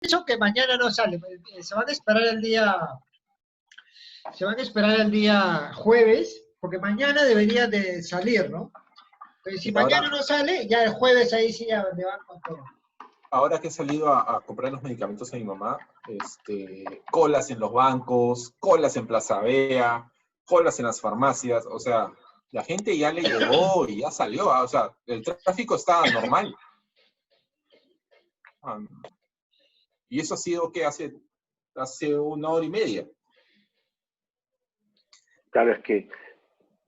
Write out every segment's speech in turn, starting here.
pienso que mañana no sale. Se van a esperar el día, se van a esperar el día jueves, porque mañana debería de salir, ¿no? Entonces, si Y ahora, mañana no sale, ya el jueves ahí sí ya le van con todo. ahora que he salido a comprar los medicamentos a mi mamá, colas en los bancos, colas en Plaza Vea, colas en las farmacias, o sea, la gente ya le llegó y ya salió, o sea, el tráfico está normal. Ah, y eso ha sido que hace 1 hora y media. Claro, es que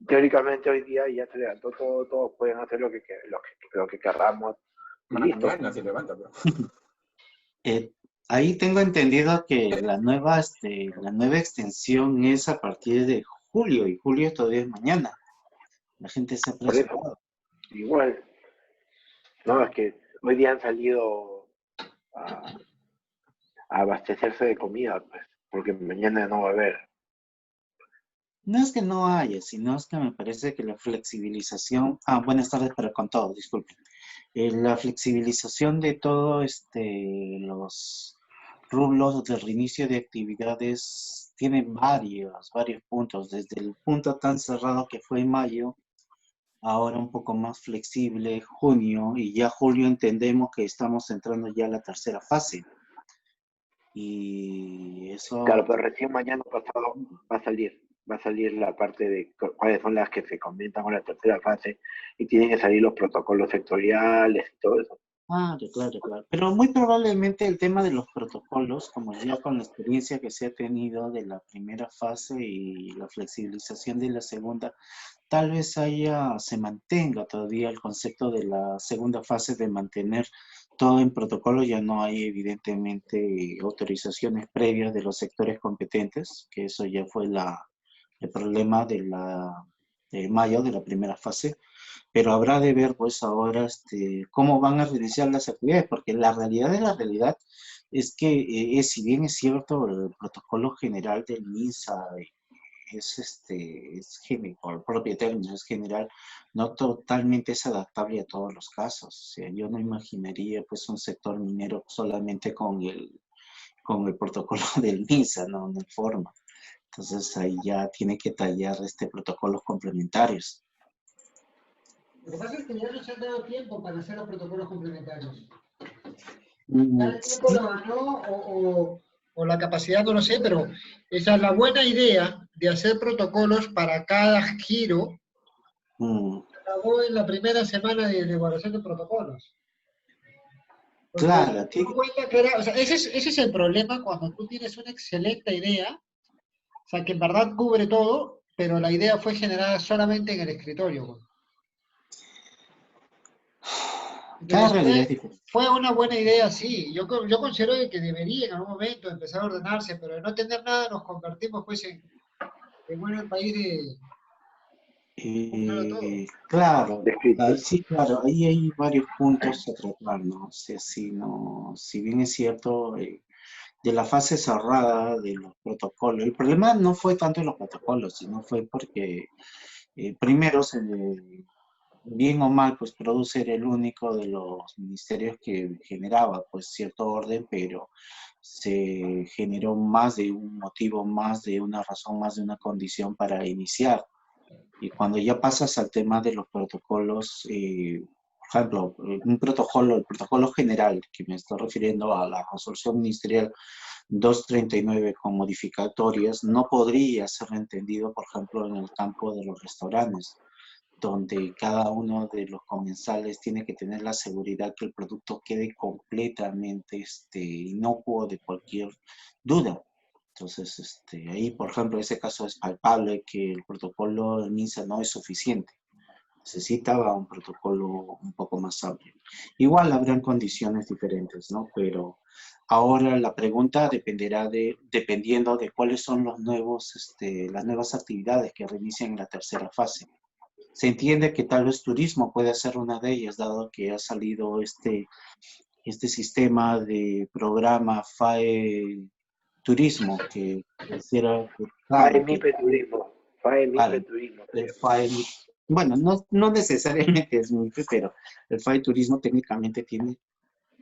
teóricamente hoy día ya se levantó todo, todos pueden hacer lo que querramos y listo. Mañana se levanta, pero. Ahí tengo entendido que la nueva extensión es a partir de julio, y julio todavía es mañana. La gente se ha Por eso, apresurado. igual, no, es que hoy día han salido a abastecerse de comida, pues, porque mañana no va a haber. No es que no haya, sino es que me parece que la flexibilización... buenas tardes para con todos, disculpen. La flexibilización de todo los rublos de reinicio de actividades tiene varios puntos, desde el punto tan cerrado que fue en mayo, ahora un poco más flexible, junio, y ya julio entendemos que estamos entrando ya a la tercera fase. Y eso... Claro, pero recién mañana pasado va a salir la parte de cuáles son las que se comentan con la tercera fase y tienen que salir los protocolos sectoriales y todo eso. Claro. Pero muy probablemente el tema de los protocolos, como ya con la experiencia que se ha tenido de la primera fase y la flexibilización de la segunda, tal vez se mantenga todavía el concepto de la segunda fase de mantener todo en protocolo. Ya no hay evidentemente autorizaciones previas de los sectores competentes, que eso ya fue el problema de mayo, de la primera fase. Pero habrá de ver pues ahora cómo van a reiniciar las actividades, porque la realidad de la realidad es que si bien es cierto el protocolo general del MINSA por el propio término es general, no totalmente es adaptable a todos los casos. O sea, yo no imaginaría pues un sector minero solamente con el protocolo del MINSA, no hay forma. Entonces ahí ya tiene que tallar protocolos complementarios. Lo que pasa es que ya no se han dado tiempo para hacer los protocolos complementarios. Mm, El tiempo lo ganó o la capacidad, no lo sé, pero esa es la buena idea de hacer protocolos para cada giro. Se acabó en la primera semana de evaluación de protocolos. Porque Claro, me di cuenta que o sea, ese es el problema cuando tú tienes una excelente idea, o sea, que en verdad cubre todo, pero la idea fue generada solamente en el escritorio. cada Entonces realidad es diferente. fue una buena idea, sí. Yo considero que debería en algún momento empezar a ordenarse, pero de no tener nada nos convertimos pues en bueno, el país de comprar todo. Claro, Descrito. sí, claro, ahí hay varios puntos a tratar, ¿no? O sea, si bien es cierto, de la fase cerrada de los protocolos, el problema no fue tanto en los protocolos, sino fue porque primero bien o mal, pues produce era el único de los ministerios que generaba pues cierto orden, pero se generó más de un motivo, más de una razón, más de una condición para iniciar. Y cuando ya pasas al tema de los protocolos, por ejemplo, el protocolo general, que me estoy refiriendo a la resolución ministerial 239 con modificatorias, no podría ser entendido, por ejemplo, en el campo de los restaurantes, donde cada uno de los comensales tiene que tener la seguridad que el producto quede completamente inocuo de cualquier duda. Entonces, ahí, por ejemplo, ese caso es palpable que el protocolo de MINSA no es suficiente. Necesitaba un protocolo un poco más amplio. Igual habrán condiciones diferentes, ¿no? Pero ahora la pregunta dependiendo de cuáles son las nuevas actividades que reinician en la tercera fase. Se entiende que tal vez turismo puede ser una de ellas, dado que ha salido este sistema de programa FAE Turismo, que quisiera, claro, que FAE-MIPE Turismo. FAE-MIPE vale, Turismo. el FAE, bueno, no necesariamente es MIPE, pero el FAE Turismo técnicamente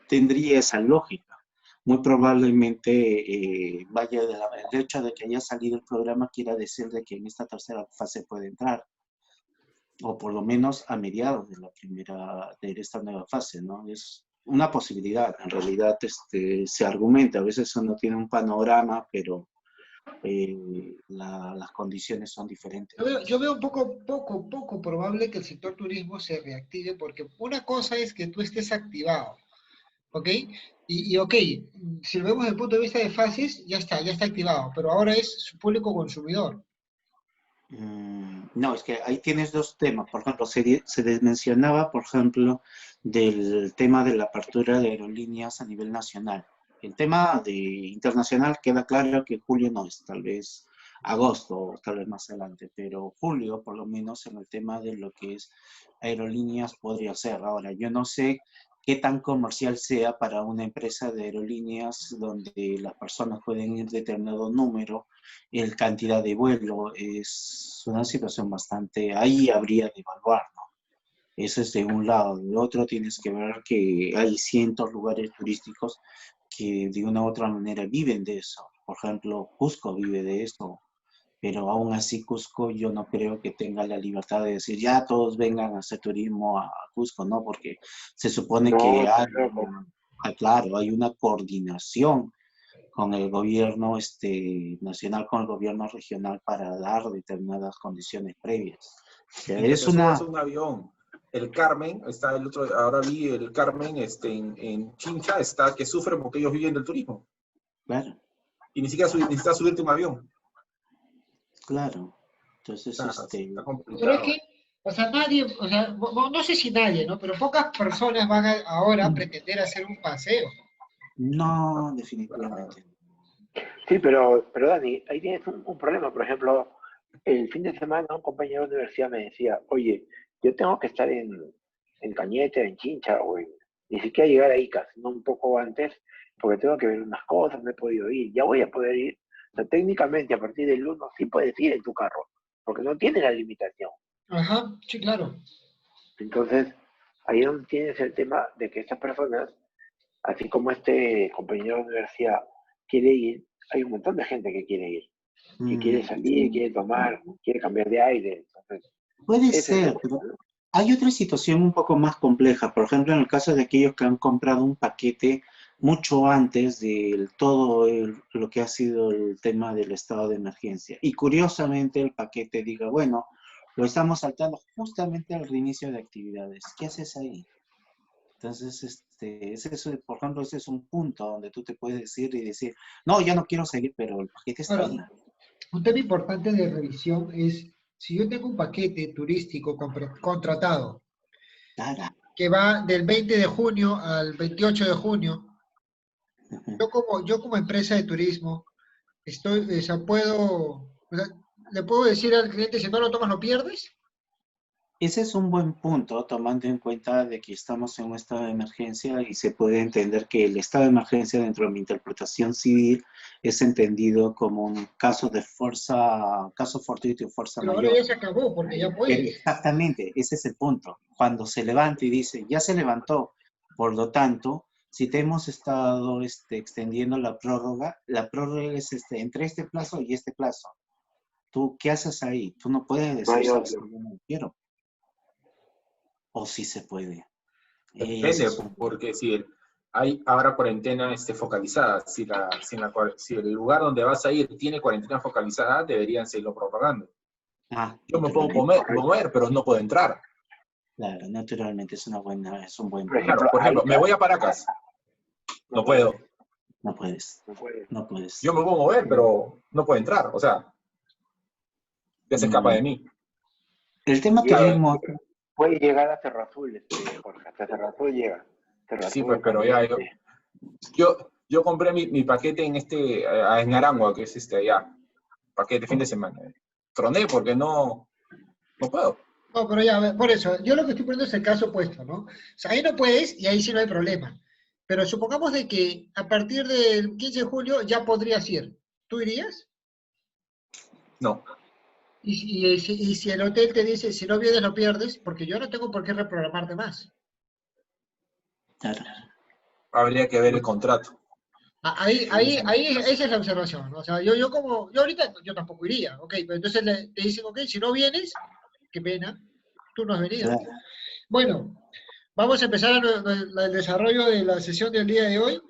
tendría esa lógica. muy probablemente el hecho de que haya salido el programa quiera decir de que en esta tercera fase puede entrar, o por lo menos a mediados de esta nueva fase, ¿no? Es una posibilidad, en realidad se argumenta, a veces uno tiene un panorama, pero las condiciones son diferentes. Yo veo poco probable que el sector turismo se reactive, porque una cosa es que tú estés activado, ¿ok? Ok, si lo vemos desde el punto de vista de fases, ya está activado, pero ahora es su público consumidor. No, es que ahí tienes dos temas. Por ejemplo, se mencionaba, por ejemplo, del tema de la apertura de aerolíneas a nivel nacional. El tema internacional queda claro que julio no es, tal vez agosto, tal vez más adelante, pero julio, por lo menos en el tema de lo que es aerolíneas, podría ser. Ahora, yo no sé qué tan comercial sea para una empresa de aerolíneas donde las personas pueden ir determinado número, la cantidad de vuelo, es una situación bastante, ahí habría de evaluar, ¿no? Eso es de un lado. De otro tienes que ver que hay cientos lugares turísticos que de una u otra manera viven de eso. Por ejemplo, Cusco vive de eso, pero aún así Cusco yo no creo que tenga la libertad de decir, ya todos vengan a hacer turismo a Cusco, ¿no? Porque se supone que claro, hay una coordinación con el gobierno nacional, con el gobierno regional para dar determinadas condiciones previas. O sea, Y que es te subas una... a un avión. El Carmen, está el otro, ahora vi el Carmen en Chincha, está que sufre porque ellos viven del turismo. Claro. Y ni siquiera necesitas subirte a un avión. Claro. Entonces, Está complicado. Pero es que, o sea, nadie, o sea, no sé si nadie, ¿no? Pero pocas personas van ahora a pretender hacer un paseo. No, definitivamente. Sí, pero Dani, ahí tienes un problema. Por ejemplo, el fin de semana un compañero de universidad me decía, oye, yo tengo que estar en Cañete, en Chincha, ni siquiera llegar a Ica, sino un poco antes, porque tengo que ver unas cosas, no he podido ir. Ya voy a poder ir. O sea, técnicamente a partir del 1 sí puedes ir en tu carro, porque no tiene la limitación. Ajá, sí, claro. Entonces, ahí es donde tienes el tema de que estas personas, así como este compañero de universidad quiere ir, hay un montón de gente que quiere ir, que quiere salir, quiere tomar, quiere cambiar de aire. Entonces, puede ese es el ser, pero problema. hay otra situación un poco más compleja. Por ejemplo, en el caso de aquellos que han comprado un paquete mucho antes de lo que ha sido el tema del estado de emergencia. Y curiosamente el paquete diga, bueno, lo estamos saltando justamente al reinicio de actividades. ¿Qué haces ahí? Entonces, por ejemplo, ese es un punto donde tú te puedes ir y decir, no, ya no quiero seguir, pero el paquete está ahí. Ahora, un tema importante de revisión es, si yo tengo un paquete turístico contratado, Claro. que va del 20 de junio al 28 de junio, yo como empresa de turismo, o sea, le puedo decir al cliente, si no lo tomas, lo pierdes. Ese es un buen punto, tomando en cuenta de que estamos en un estado de emergencia y se puede entender que el estado de emergencia dentro de mi interpretación civil es entendido como un caso de caso fortuito y fuerza Pero ahora mayor. ya se acabó, porque ya Pero puedes. exactamente, ese es el punto. Cuando se levanta y dice, ya se levantó, por lo tanto, si te hemos estado extendiendo la prórroga es entre este plazo y este plazo. ¿Tú qué haces ahí? Tú no puedes No decir, hay sabes otro. que yo no quiero. O sí se puede. Ese Depende, es un... porque si hay ahora cuarentena focalizada, si el lugar donde vas a ir tiene cuarentena focalizada, deberían seguirlo propagando. Yo me puedo naturalmente. mover, pero no puedo entrar. Claro, naturalmente es un buen Por punto. Por ejemplo, me voy a Paracas, no puedo. No puedes. No puedes. No puedes. Yo me puedo mover, pero no puedo entrar. O sea, ya se escapa de mí. El tema turismo... Puede llegar a Cerro Azul, Jorge. Hasta Cerro Azul llega. Cerro Sí, Azul, pues, pero ya Cañete. yo compré mi paquete en Arangua, que es allá, paquete fin de semana. Troné porque no puedo. No, pero ya, a ver, por eso, yo lo que estoy poniendo es el caso opuesto, ¿no? O sea, ahí no puedes y ahí sí no hay problema. Pero supongamos de que a partir del 15 de julio ya podrías ir. ¿Tú irías? No. Y si el hotel te dice, si no vienes lo pierdes, porque yo no tengo por qué reprogramarte más. Claro. Habría que ver el contrato. Esa es la observación, ¿no? O sea, yo ahorita yo tampoco iría, ok, pero entonces te dicen, ok, si no vienes, qué pena, tú no has venido. Claro. Bueno, vamos a empezar el desarrollo de la sesión del día de hoy.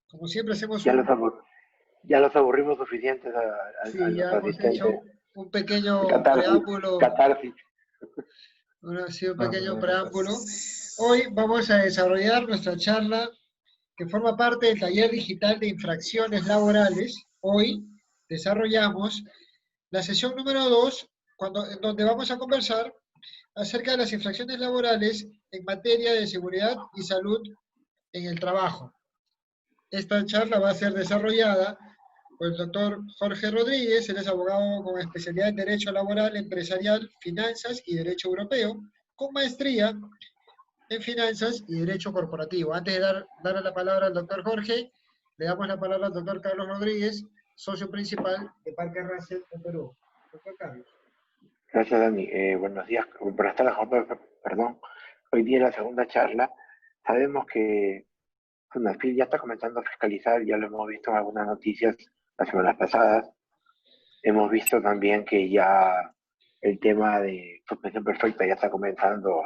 Como siempre hacemos Ya los aburrimos suficientes a sí, los ya hemos hecho asistentes. un pequeño Catarsis, preámbulo, catarsis. ahora sí, un Ah, pequeño preámbulo. Hoy vamos a desarrollar nuestra charla que forma parte del taller digital de infracciones laborales. Hoy desarrollamos la sesión número 2, en donde vamos a conversar acerca de las infracciones laborales en materia de seguridad y salud en el trabajo. Esta charla va a ser desarrollada por el doctor Jorge Rodríguez. Él es abogado con especialidad en Derecho Laboral, Empresarial, Finanzas y Derecho Europeo, con maestría en Finanzas y Derecho Corporativo. Antes de darle la palabra al doctor Jorge, le damos la palabra al doctor Carlos Rodríguez, socio principal de Parque Russell en Perú. Doctor Carlos. Gracias, Dani. Buenos días. Buenas tardes, perdón. Hoy día la segunda charla. Sabemos que Sunafil ya está comenzando a fiscalizar, ya lo hemos visto en algunas noticias las semanas pasadas. Hemos visto también que ya el tema de suspensión perfecta ya está comenzando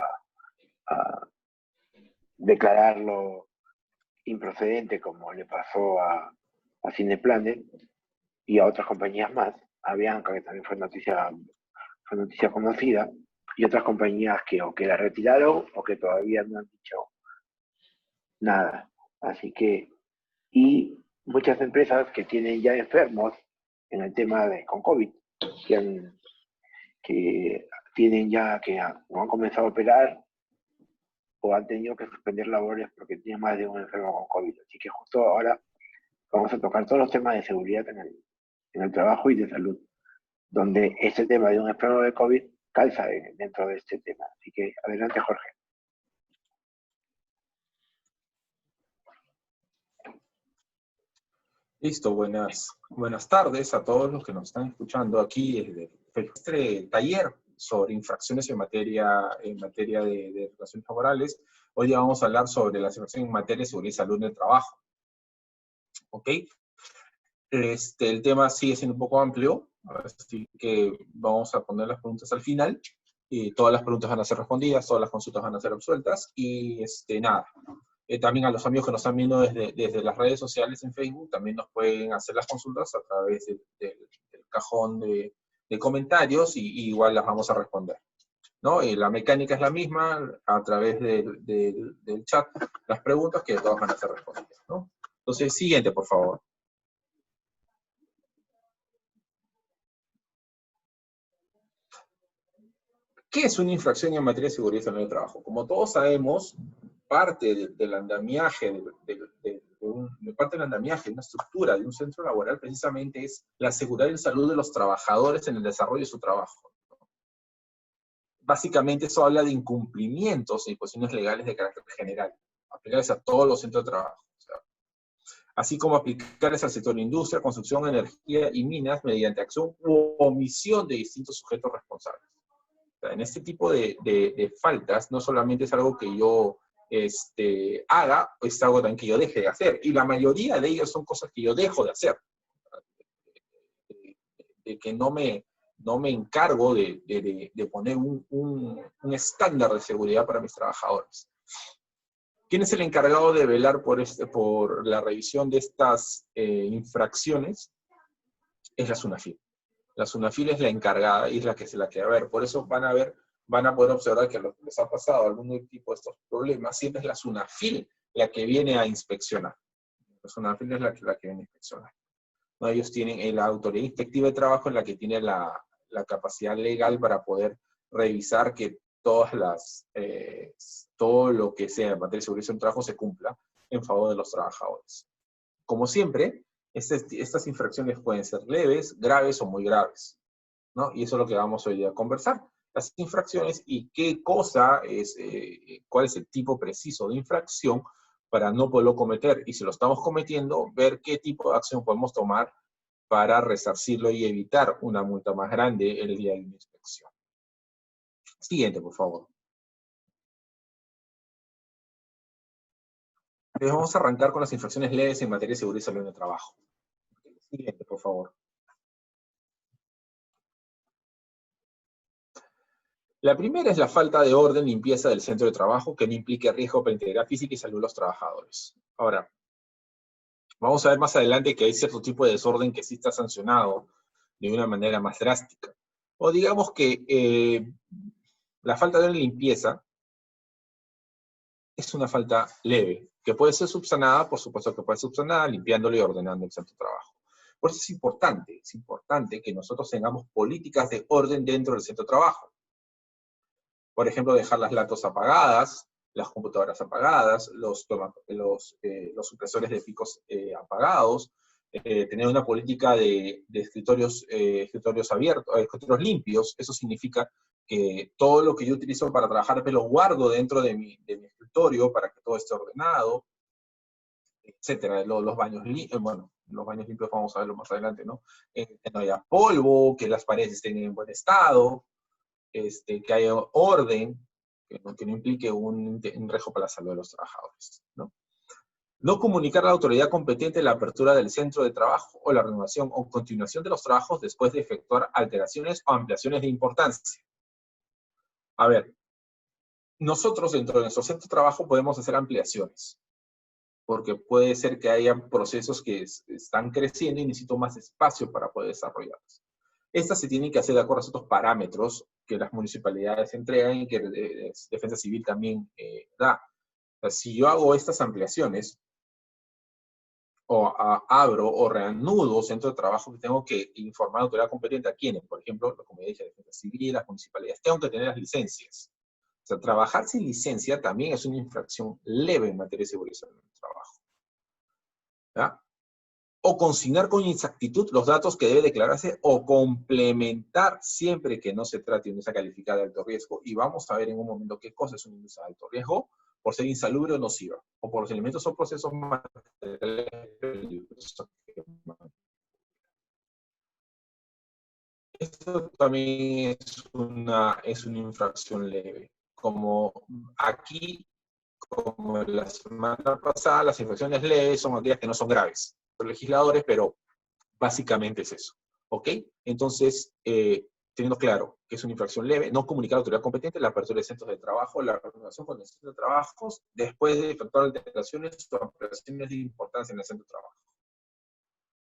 a declararlo improcedente, como le pasó a Cineplanet y a otras compañías más, a Bianca, que también fue noticia conocida, y otras compañías que o que la retiraron o que todavía no han dicho nada. Así que, y muchas empresas que tienen ya enfermos en el tema con COVID, que tienen ya, o han comenzado a operar o han tenido que suspender labores porque tienen más de un enfermo con COVID. Así que justo ahora vamos a tocar todos los temas de seguridad en el trabajo y de salud, donde este tema de un enfermo de COVID calza dentro de este tema. Así que adelante, Jorge. Listo, buenas tardes a todos los que nos están escuchando aquí desde este taller sobre infracciones en materia de relaciones laborales. Hoy día vamos a hablar sobre las infracciones en materia de seguridad y salud en el trabajo. ¿Ok? El tema sigue siendo un poco amplio, así que vamos a poner las preguntas al final. Todas las preguntas van a ser respondidas, todas las consultas van a ser absueltas, y nada. También a los amigos que nos están viendo desde las redes sociales en Facebook, también nos pueden hacer las consultas a través del cajón de comentarios, y igual las vamos a responder, ¿no? La mecánica es la misma, a través del chat, las preguntas que todas van a ser respondidas, ¿no? Entonces, siguiente, por favor. ¿Qué es una infracción en materia de seguridad y salud en el trabajo? Como todos sabemos, parte del andamiaje, parte del andamiaje, una estructura de un centro laboral, precisamente es la seguridad y salud de los trabajadores en el desarrollo de su trabajo. Básicamente eso habla de incumplimientos e disposiciones legales de carácter general, aplicables a todos los centros de trabajo. O sea, así como aplicables al sector de industria, construcción, energía y minas mediante acción u omisión de distintos sujetos responsables. En este tipo de faltas, no solamente es algo que yo haga, es algo también que yo deje de hacer. Y la mayoría de ellos son cosas que yo dejo de hacer. De que no me encargo de poner un estándar de seguridad para mis trabajadores. ¿Quién es el encargado de velar por la revisión de estas infracciones? Es la SUNAFIL. La SUNAFIL es la encargada y es la que va a ver. Por eso van a poder observar que a los que les ha pasado algún tipo de estos problemas, siempre es la SUNAFIL la que viene a inspeccionar. La SUNAFIL es la que viene a inspeccionar. ¿No? Ellos tienen la autoridad inspectiva de trabajo, en la que tiene la capacidad legal para poder revisar que todo lo que sea en materia de seguridad en el trabajo se cumpla en favor de los trabajadores. Como siempre, estas infracciones pueden ser leves, graves o muy graves, ¿no? Y eso es lo que vamos hoy a conversar. Las infracciones y cuál es el tipo preciso de infracción para no poderlo cometer. Y si lo estamos cometiendo, ver qué tipo de acción podemos tomar para resarcirlo y evitar una multa más grande el día de la inspección. Siguiente, por favor. Vamos a arrancar con las infracciones leves en materia de seguridad y salud en el trabajo. Siguiente, por favor. La primera es la falta de orden y limpieza del centro de trabajo que no implique riesgo para la integridad física y salud de los trabajadores. Ahora, vamos a ver más adelante que hay cierto tipo de desorden que sí está sancionado de una manera más drástica. O digamos que la falta de limpieza es una falta leve, que puede ser subsanada, por supuesto que puede ser subsanada, limpiándolo y ordenando el centro de trabajo. Por eso es importante que nosotros tengamos políticas de orden dentro del centro de trabajo. Por ejemplo, dejar las laptops apagadas, las computadoras apagadas, los supresores de picos apagados, tener una política de escritorios abiertos, escritorios limpios. Eso significa que todo lo que yo utilizo para trabajar me lo guardo dentro de mi escritorio para que todo esté ordenado, etcétera. Los baños limpios, bueno, los baños limpios vamos a verlo más adelante, ¿no? Que no haya polvo, que las paredes estén en buen estado, que haya orden, que no implique un riesgo para la salud de los trabajadores, ¿no? No comunicar a la autoridad competente la apertura del centro de trabajo o la renovación o continuación de los trabajos después de efectuar alteraciones o ampliaciones de importancia. A ver, nosotros dentro de nuestro centro de trabajo podemos hacer ampliaciones, porque puede ser que haya procesos que están creciendo y necesito más espacio para poder desarrollarlos. Estas se tienen que hacer de acuerdo a ciertos parámetros que las municipalidades entregan y que Defensa Civil también da. O sea, si yo hago estas ampliaciones, o abro o reanudo centro de trabajo, que tengo que informar a la autoridad competente a quienes, por ejemplo, como dije, Defensa Civil, las municipalidades, tengo que tener las licencias. O sea, trabajar sin licencia también es una infracción leve en materia de seguridad en el trabajo. ¿Ya? O consignar con inexactitud los datos que debe declararse, o complementar siempre que no se trate de una industria calificada de alto riesgo. Y vamos a ver en un momento qué cosa es una industria de alto riesgo, por ser insalubre o nociva, o por los elementos o procesos materiales peligrosos. Esto también es una infracción leve. Como aquí, como la semana pasada, las infracciones leves son aquellas que no son graves. Los legisladores, pero básicamente es eso. ¿Ok? Entonces, teniendo claro que es una infracción leve, no comunicar a la autoridad competente la apertura de centros de trabajo, la renovación con el centro de trabajos, después de efectuar alteraciones o ampliaciones de importancia en el centro de trabajo.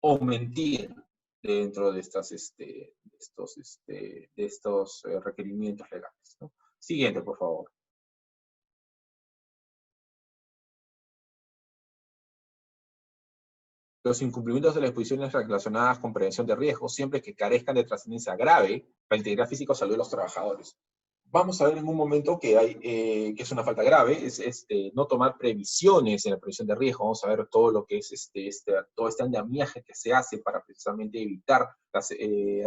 O mentir dentro de estos requerimientos legales, ¿no? Siguiente, por favor. Los incumplimientos de las disposiciones relacionadas con prevención de riesgos, siempre que carezcan de trascendencia grave para la integridad física o salud de los trabajadores. Vamos a ver en un momento que es una falta grave, es no tomar previsiones en la prevención de riesgo. Vamos a ver todo lo que es todo este andamiaje que se hace para precisamente evitar los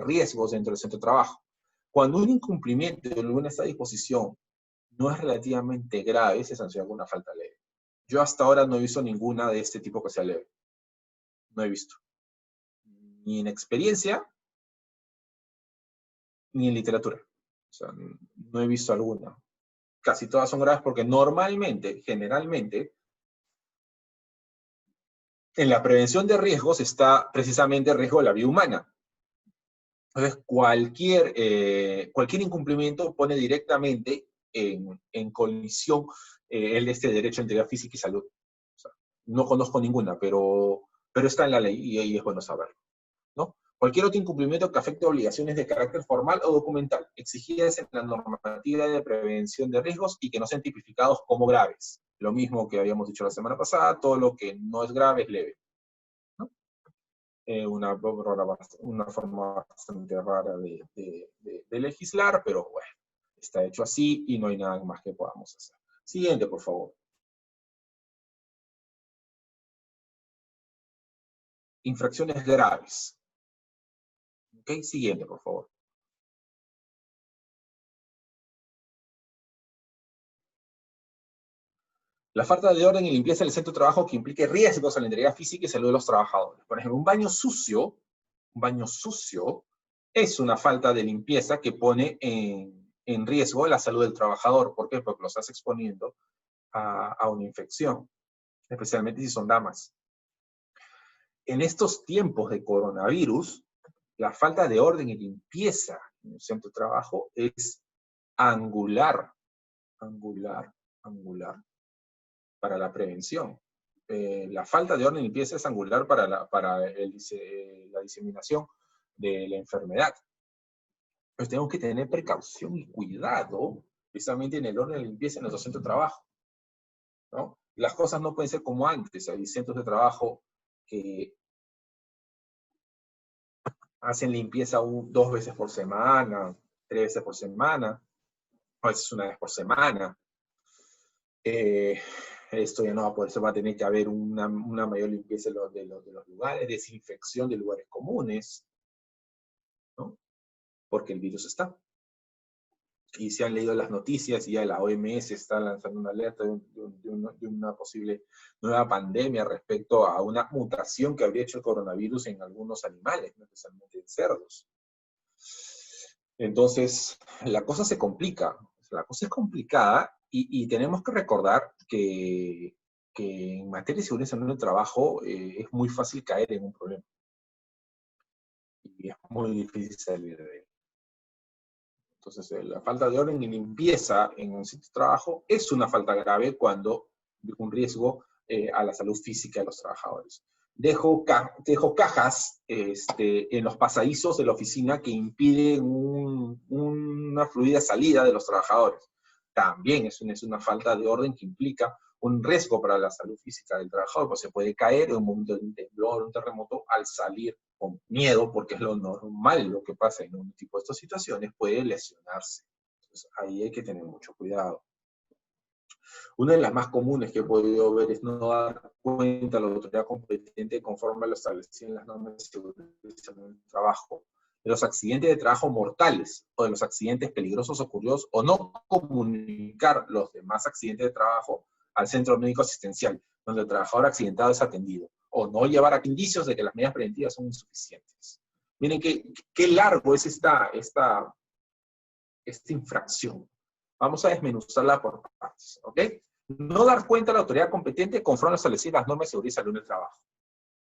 riesgos dentro del centro de trabajo. Cuando un incumplimiento de alguna de esta disposición no es relativamente grave, se sanciona con una falta leve. Yo hasta ahora no he visto ninguna de este tipo que sea leve. No he visto. Ni en experiencia, ni en literatura. O sea, no he visto alguna. Casi todas son graves porque normalmente, generalmente, en la prevención de riesgos está precisamente el riesgo de la vida humana. Entonces, cualquier incumplimiento pone directamente en colisión el derecho a integridad física y salud. O sea, no conozco ninguna, pero está en la ley y ahí es bueno saberlo, ¿no? Cualquier otro incumplimiento que afecte obligaciones de carácter formal o documental, exigidas en la normativa de prevención de riesgos y que no sean tipificados como graves. Lo mismo que habíamos dicho la semana pasada, todo lo que no es grave es leve, ¿no? Una forma bastante rara de legislar, pero bueno, está hecho así y no hay nada más que podamos hacer. Siguiente, por favor. Infracciones graves. Ok, siguiente, por favor. La falta de orden y limpieza del centro de trabajo que implique riesgos a la integridad física y salud de los trabajadores. Por ejemplo, un baño sucio es una falta de limpieza que pone en riesgo la salud del trabajador. ¿Por qué? Porque lo estás exponiendo a una infección. especialmente si son damas. En estos tiempos de coronavirus, la falta de orden y limpieza en el centro de trabajo es angular para la prevención. La falta de orden y limpieza es angular para la diseminación de la enfermedad. Pues tenemos que tener precaución y cuidado precisamente en el orden y la limpieza en nuestro centro de trabajo, ¿no? Las cosas no pueden ser como antes. Hay centros de trabajo que hacen limpieza 2 veces por semana, 3 veces por semana, a veces 1 vez por semana. Esto ya no va a poder ser, va a tener que haber una mayor limpieza de los lugares, desinfección de lugares comunes, ¿no? Porque el virus está. Y se han leído las noticias y ya la OMS está lanzando una alerta de una posible nueva pandemia respecto a una mutación que habría hecho el coronavirus en algunos animales, ¿no? Especialmente en cerdos. Entonces, la cosa se complica. La cosa es complicada y tenemos que recordar que en materia de seguridad en el trabajo es muy fácil caer en un problema. Y es muy difícil salir de él. Entonces, la falta de orden y limpieza en un sitio de trabajo es una falta grave cuando un riesgo a la salud física de los trabajadores. Dejo cajas en los pasadizos de la oficina que impiden una fluida salida de los trabajadores. También es una falta de orden que implica un riesgo para la salud física del trabajador, pues se puede caer en un momento de un temblor, un terremoto, al salir con miedo, porque es lo normal lo que pasa en un tipo de estas situaciones, puede lesionarse. Entonces, ahí hay que tener mucho cuidado. Una de las más comunes que he podido ver es no dar cuenta a la autoridad competente conforme a lo establecido en las normas de seguridad en el trabajo, de los accidentes de trabajo mortales o de los accidentes peligrosos ocurridos, o no comunicar los demás accidentes de trabajo al centro médico asistencial, donde el trabajador accidentado es atendido, o no llevar a indicios de que las medidas preventivas son insuficientes. Miren qué largo es esta infracción. Vamos a desmenuzarla por partes, ¿ok? No dar cuenta a la autoridad competente conforme a establecer las normas de seguridad y salud en el trabajo,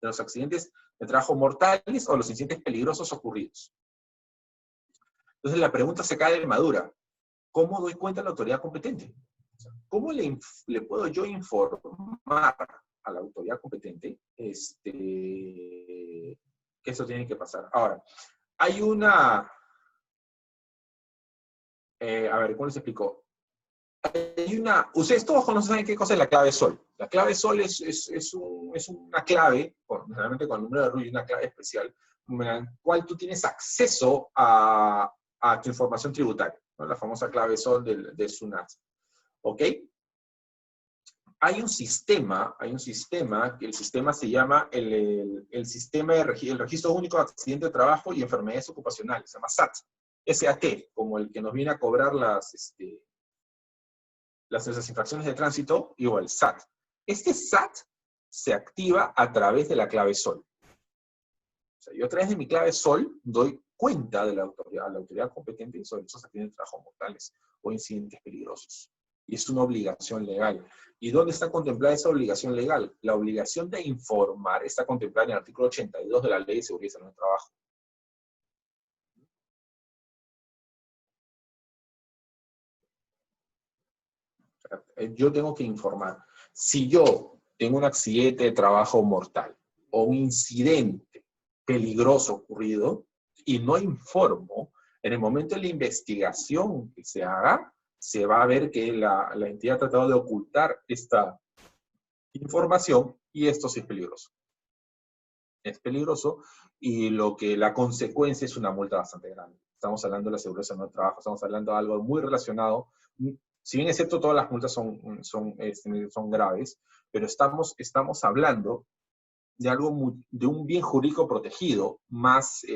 de los accidentes de trabajo mortales o los incidentes peligrosos ocurridos. Entonces la pregunta se cae de madura. ¿Cómo doy cuenta a la autoridad competente? ¿Cómo le puedo yo informar a la autoridad competente que eso tiene que pasar? Ahora, hay una... a ver, ¿cómo les explico? Ustedes todos conocen qué cosa es la clave SOL. La clave SOL es una clave, generalmente con el número de RUI, una clave especial, en la cual tú tienes acceso a tu información tributaria, ¿no? La famosa clave SOL de SUNAT. ¿Ok? Hay un sistema que el sistema se llama el Registro Único de Accidentes de Trabajo y Enfermedades Ocupacionales, se llama SAT. SAT, como el que nos viene a cobrar las infracciones de tránsito, igual SAT. Este SAT se activa a través de la clave SOL. O sea, yo a través de mi clave SOL doy cuenta a la autoridad competente sobre esos accidentes de trabajo mortales o incidentes peligrosos. Y es una obligación legal. ¿Y dónde está contemplada esa obligación legal? La obligación de informar está contemplada en el artículo 82 de la Ley de Seguridad y Salud en el Trabajo. Yo tengo que informar. Si yo tengo un accidente de trabajo mortal o un incidente peligroso ocurrido y no informo, en el momento de la investigación que se haga, se va a ver que la entidad ha tratado de ocultar esta información y esto sí es peligroso. Es peligroso y la consecuencia es una multa bastante grande. Estamos hablando de la seguridad en el trabajo, estamos hablando de algo muy relacionado. Si bien es cierto, todas las multas son graves, pero estamos hablando de de un bien jurídico protegido más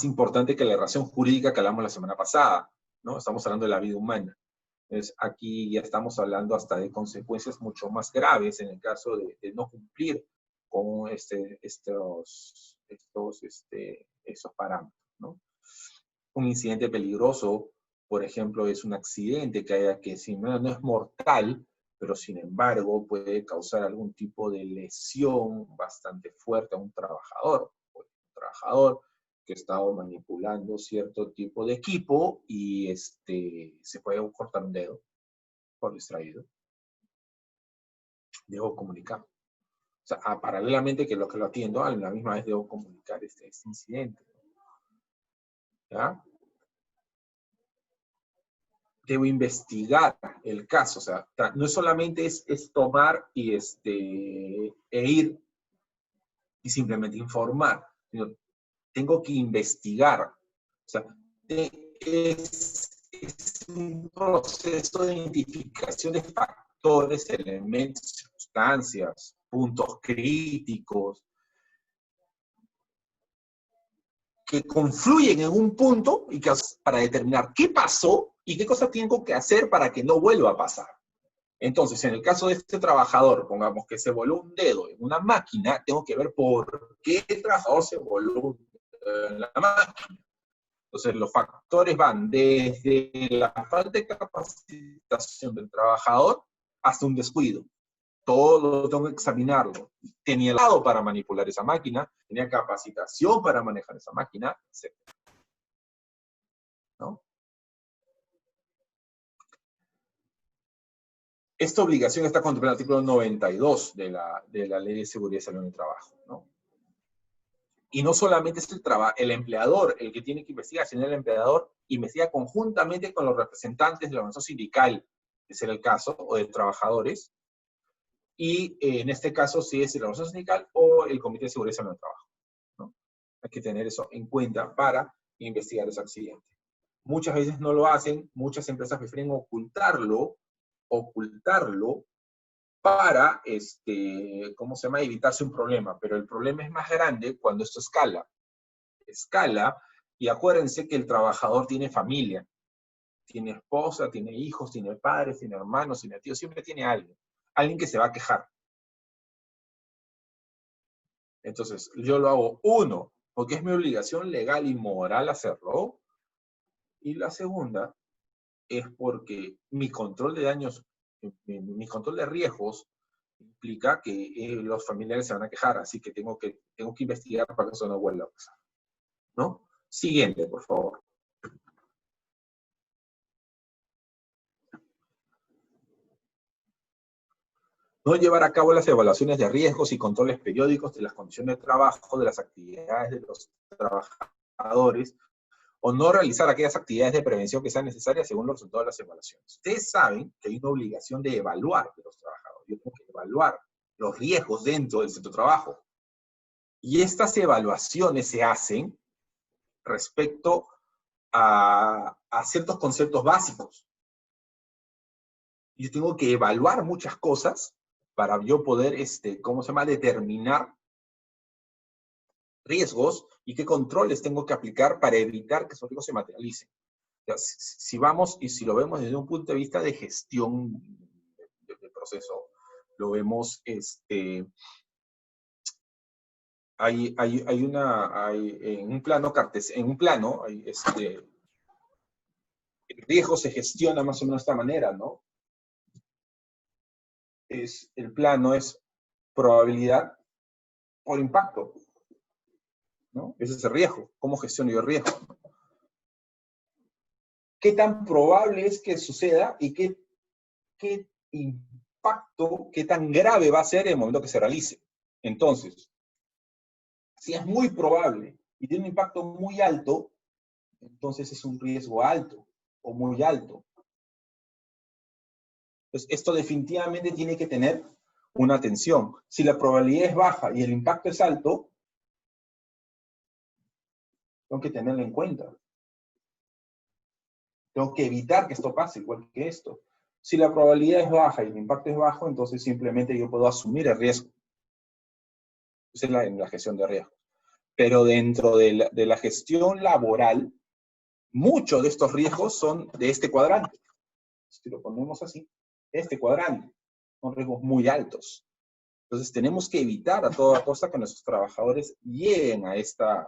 importante que la razón jurídica que hablamos la semana pasada, ¿no? Estamos hablando de la vida humana. Entonces, aquí ya estamos hablando hasta de consecuencias mucho más graves en el caso de no cumplir con esos parámetros, ¿no? Un incidente peligroso, por ejemplo, es un accidente que si no es mortal, pero sin embargo puede causar algún tipo de lesión bastante fuerte a un trabajador. Un trabajador que ha estado manipulando cierto tipo de equipo y se puede cortar un dedo por distraído. Debo comunicar. O sea, paralelamente que lo atiendo, a la misma vez debo comunicar este incidente. ¿Ya? Debo investigar el caso. O sea, no solamente es tomar y ir y simplemente informar, sino tengo que investigar. O sea, es un proceso de identificación de factores, elementos, circunstancias, puntos críticos, que confluyen en un punto y que, para determinar qué pasó y qué cosas tengo que hacer para que no vuelva a pasar. Entonces, en el caso de este trabajador, pongamos que se voló un dedo en una máquina, tengo que ver por qué el trabajador se voló un dedo en la máquina. Entonces, los factores van desde la falta de capacitación del trabajador hasta un descuido. Todo tengo que examinarlo. Tenía el lado para manipular esa máquina, tenía capacitación para manejar esa máquina, etc. ¿No? Esta obligación está contemplada en el artículo 92 de la Ley de Seguridad y Salud en el Trabajo, ¿no? Y no solamente es el empleador el que tiene que investigar, sino el empleador investiga conjuntamente con los representantes de la organización sindical, que será el caso, o de trabajadores, y en este caso si es la organización sindical o el Comité de Seguridad y Salud en el Trabajo, ¿no? Hay que tener eso en cuenta para investigar ese accidente. Muchas veces no lo hacen, muchas empresas prefieren ocultarlo para, ¿cómo se llama?, evitarse un problema. Pero el problema es más grande cuando esto escala. Y acuérdense que el trabajador tiene familia, tiene esposa, tiene hijos, tiene padres, tiene hermanos, tiene tíos, siempre tiene alguien que se va a quejar. Entonces, yo lo hago, uno, porque es mi obligación legal y moral hacerlo, y la segunda es porque mi control de daños, mi control de riesgos implica que los familiares se van a quejar, así que tengo que investigar para que eso no vuelva a pasar, ¿no? Siguiente, por favor. No llevar a cabo las evaluaciones de riesgos y controles periódicos de las condiciones de trabajo, de las actividades de los trabajadores, o no realizar aquellas actividades de prevención que sean necesarias según los resultados de las evaluaciones. Ustedes saben que hay una obligación de evaluar de los trabajadores. Yo tengo que evaluar los riesgos dentro del centro de trabajo. Y estas evaluaciones se hacen respecto a ciertos conceptos básicos. Yo tengo que evaluar muchas cosas para yo poder, ¿cómo se llama?, determinar riesgos y qué controles tengo que aplicar para evitar que esos riesgos se materialicen. O sea, si vamos y si lo vemos desde un punto de vista de gestión del proceso, lo vemos, en un plano, el riesgo se gestiona más o menos de esta manera, ¿no? El plano es probabilidad por impacto, ¿no? Ese es el riesgo. ¿Cómo gestiono yo el riesgo? ¿Qué tan probable es que suceda y qué impacto, qué tan grave va a ser en el momento que se realice? Entonces, si es muy probable y tiene un impacto muy alto, entonces es un riesgo alto o muy alto. Entonces, esto definitivamente tiene que tener una atención. Si la probabilidad es baja y el impacto es alto, tengo que tenerlo en cuenta. Tengo que evitar que esto pase, igual que esto. Si la probabilidad es baja y el impacto es bajo, entonces simplemente yo puedo asumir el riesgo. Esa es la gestión de riesgo. Pero dentro de la gestión laboral, muchos de estos riesgos son de este cuadrante. Si lo ponemos así, este cuadrante, son riesgos muy altos. Entonces tenemos que evitar a toda costa que nuestros trabajadores lleguen a estos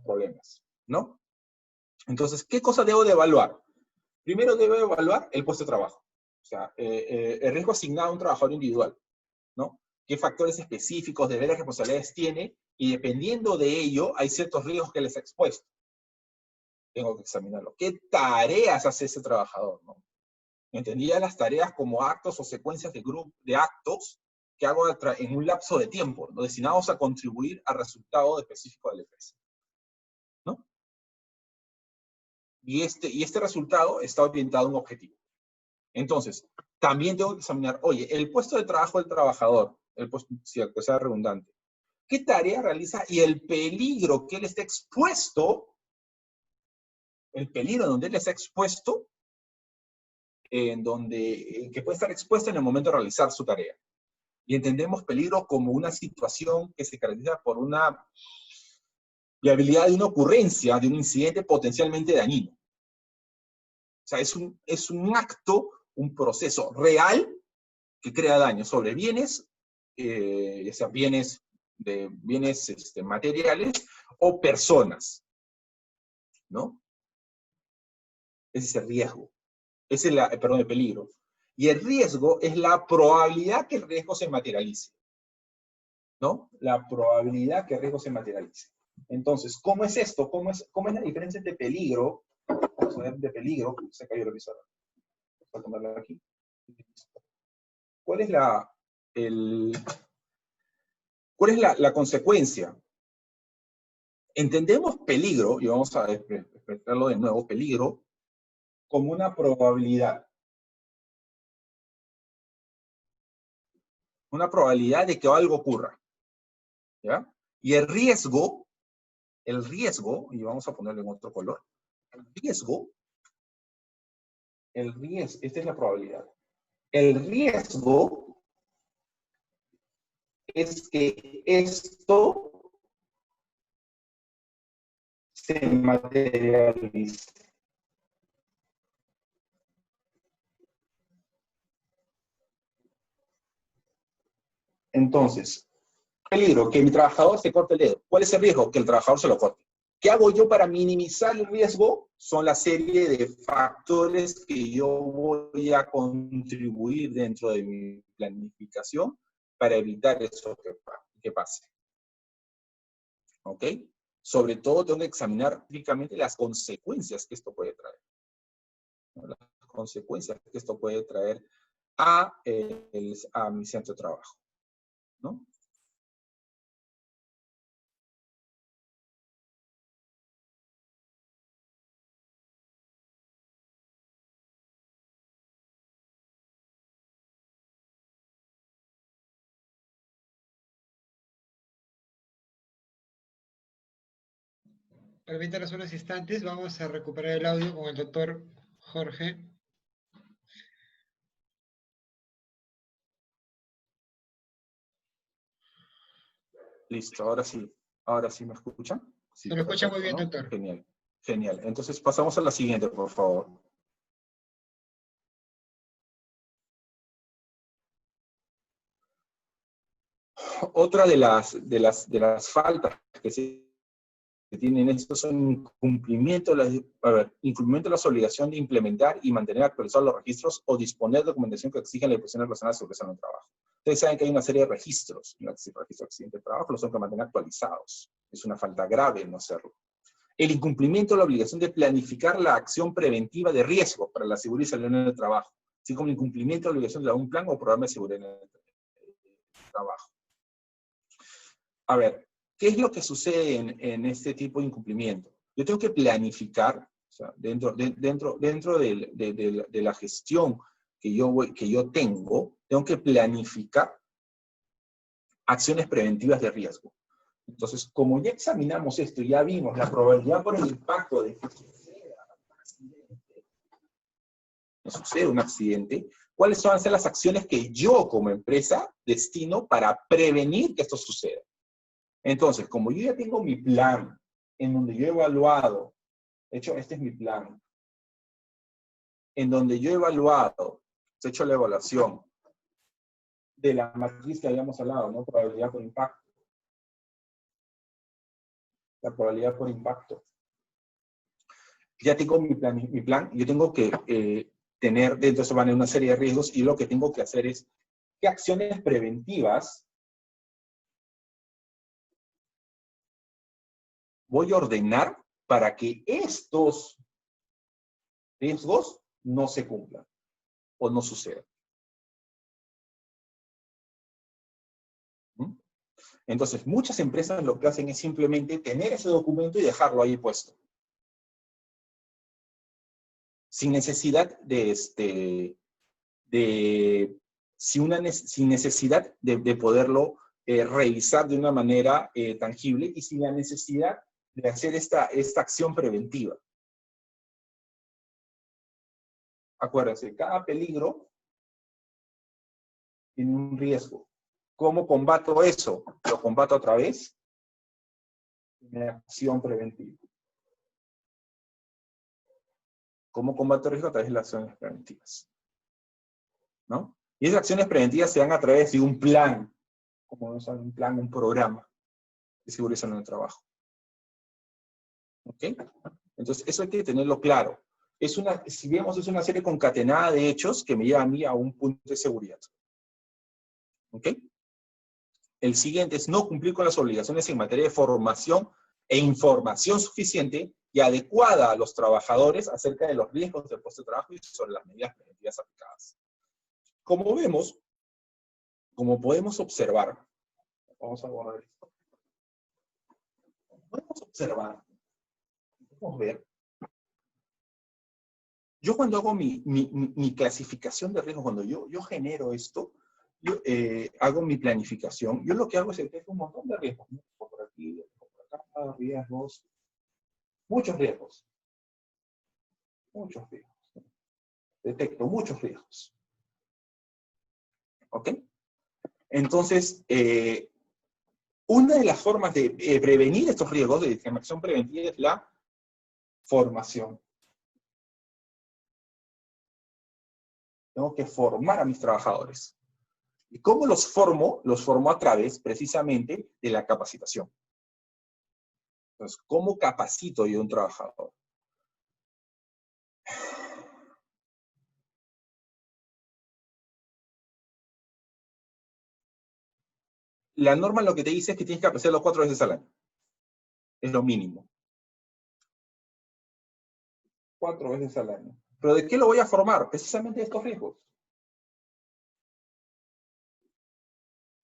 problemas, ¿no? Entonces, ¿qué cosa debo de evaluar? Primero debo evaluar el puesto de trabajo. sea, el riesgo asignado a un trabajador individual, ¿no? ¿Qué factores específicos, deberes, responsabilidades tiene? Y dependiendo de ello, hay ciertos riesgos que les ha expuesto. Tengo que examinarlo. ¿Qué tareas hace ese trabajador, ¿no? Entendía las tareas como actos o secuencias de actos que hago en un lapso de tiempo, ¿no? Destinados a contribuir al resultado específico de la empresa, ¿no? Y este resultado está orientado a un objetivo. Entonces, también tengo que examinar, oye, el puesto de trabajo del trabajador, el puesto, si que sea redundante, ¿qué tarea realiza? Y el peligro que él está expuesto, el peligro donde él está expuesto, que puede estar expuesto en el momento de realizar su tarea. Y entendemos peligro como una situación que se caracteriza por una viabilidad de una ocurrencia, de un incidente potencialmente dañino. O sea, es un acto, un proceso real que crea daño sobre bienes, ya sea bienes materiales o personas, ¿no? Ese es el riesgo. Ese es el peligro. Y el riesgo es la probabilidad que el riesgo se materialice, ¿no? La probabilidad que el riesgo se materialice. Entonces, ¿cómo es esto? ¿Cómo es la diferencia entre peligro? Vamos a ver de peligro. Se cayó el pizarra. Voy a tomarla aquí. ¿Cuál es la consecuencia? Entendemos peligro, y vamos a expresarlo de nuevo, peligro, como una probabilidad. Una probabilidad de que algo ocurra, ¿ya? Y el riesgo, y vamos a ponerlo en otro color, esta es la probabilidad. El riesgo es que esto se materialice. Entonces, peligro, que mi trabajador se corte el dedo. ¿Cuál es el riesgo? Que el trabajador se lo corte. ¿Qué hago yo para minimizar el riesgo? Son la serie de factores que yo voy a contribuir dentro de mi planificación para evitar eso que pase. ¿Ok? Sobre todo tengo que examinar típicamente las consecuencias que esto puede traer. Las consecuencias que esto puede traer a mi centro de trabajo, ¿no? Permítanos unos instantes, vamos a recuperar el audio con el doctor Jorge. Listo, ahora sí me escuchan. Sí, Se lo escucha muy bien, ¿no? doctor. Genial, genial. Entonces pasamos a la siguiente, por favor. Otra de las faltas que se tienen estos son incumplimiento de las obligaciones de implementar y mantener actualizados los registros o disponer de documentación que exigen las disposiciones relacionadas sobre el trabajo. Ustedes saben que hay una serie de registros, el registro de accidente de trabajo, los tengo que mantener actualizados. Es una falta grave no hacerlo. El incumplimiento de la obligación de planificar la acción preventiva de riesgo para la seguridad y salud en el trabajo, así como el incumplimiento de la obligación de un plan o programa de seguridad en el trabajo. A ver, ¿qué es lo que sucede en este tipo de incumplimiento? Yo tengo que planificar, o sea, dentro de la gestión que yo tengo que planificar acciones preventivas de riesgo. Entonces, como ya examinamos esto, ya vimos la probabilidad por el impacto de que suceda un accidente, ¿cuáles van a ser las acciones que yo como empresa destino para prevenir que esto suceda? Entonces, como yo ya tengo mi plan, en donde yo he evaluado, de hecho, este es mi plan, en donde yo he evaluado, he hecho la evaluación de la matriz que habíamos hablado, ¿no? Probabilidad por impacto. La probabilidad por impacto. Ya tengo mi plan, yo tengo que tener, dentro de eso van a una serie de riesgos, y lo que tengo que hacer es, ¿qué acciones preventivas voy a ordenar para que estos riesgos no se cumplan o no sucedan? ¿Mm? Entonces, muchas empresas lo que hacen es simplemente tener ese documento y dejarlo ahí puesto. Sin necesidad sin necesidad de poderlo revisar de una manera tangible y sin la necesidad de hacer esta acción preventiva. Acuérdense, cada peligro tiene un riesgo. ¿Cómo combato eso? Lo combato a través de una acción preventiva. ¿Cómo combato el riesgo? A través de las acciones preventivas, ¿no? Y esas acciones preventivas se dan a través de un plan, como no saben, un plan, un programa de seguridad en el trabajo. ¿Ok? Entonces, eso hay que tenerlo claro. Si vemos, es una serie concatenada de hechos que me lleva a mí a un punto de seguridad. ¿Ok? El siguiente es no cumplir con las obligaciones en materia de formación e información suficiente y adecuada a los trabajadores acerca de los riesgos del puesto de trabajo y sobre las medidas preventivas aplicadas. Como vemos, como podemos observar, vamos a borrar esto. Podemos observar, podemos ver. Yo cuando hago mi clasificación de riesgos, cuando yo genero esto, yo hago mi planificación, yo lo que hago es detectar un montón de riesgos, ¿no? Por aquí, por acá, riesgos, muchos riesgos. Muchos riesgos. Detecto muchos riesgos. ¿Ok? Entonces, una de las formas de prevenir estos riesgos de acción preventiva es la formación. Tengo que formar a mis trabajadores. ¿Y cómo los formo? Los formo a través, precisamente, de la capacitación. Entonces, ¿cómo capacito yo a un trabajador? La norma lo que te dice es que tienes que capacitarlo 4 veces al año. Es lo mínimo. 4 veces al año. ¿Pero de qué lo voy a formar? Precisamente de estos riesgos.